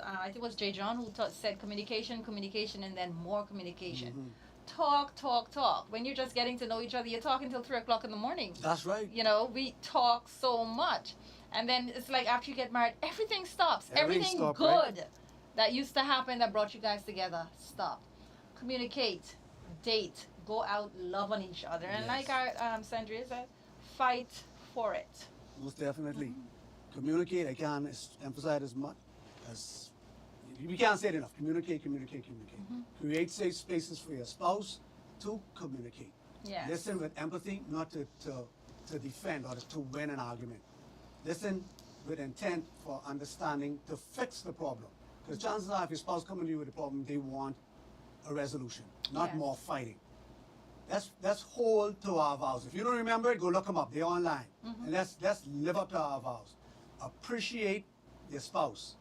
B: I think it was Jay John who said communication, and then more communication. Talk. When you're just getting to know each other, you're talking till 3 o'clock in the morning.
A: That's right.
B: You know, we talk so much. And then it's like after you get married, everything stops.
A: Everything
B: Everything
A: stop,
B: good
A: right?
B: that used to happen that brought you guys together, stop. Communicate, date, go out, love on each other. And like our Sandria said, fight for it.
A: Most definitely. Communicate. I can't emphasize as much as we can't say it enough. Communicate. Create safe spaces for your spouse to communicate.
B: Yes.
A: Listen with empathy, not to defend or to win an argument. Listen with intent for understanding to fix the problem. Because chances are, if your spouse comes to you with a problem, they want a resolution, not
B: Yes.
A: more fighting. Let's hold to our vows. If you don't remember it, go look them up. They're online. And let's live up to our vows. Appreciate your spouse.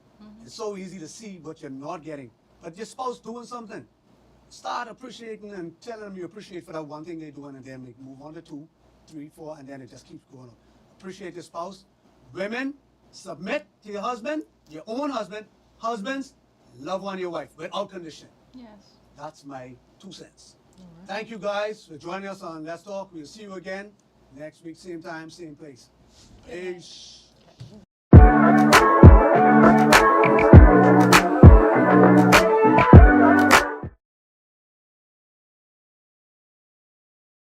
A: It's so easy to see what you're not getting. But your spouse doing something. Start appreciating and telling them you appreciate for that one thing they're doing, and then like move on to 2, 3, 4, and then it just keeps going on. Appreciate your spouse. Women, submit to your husband, your own husband. Husbands, love on your wife without condition.
B: Yes.
A: That's my 2 cents. Thank you guys for joining us on Let's Talk. We'll see you again next week, same time, same place. Peace.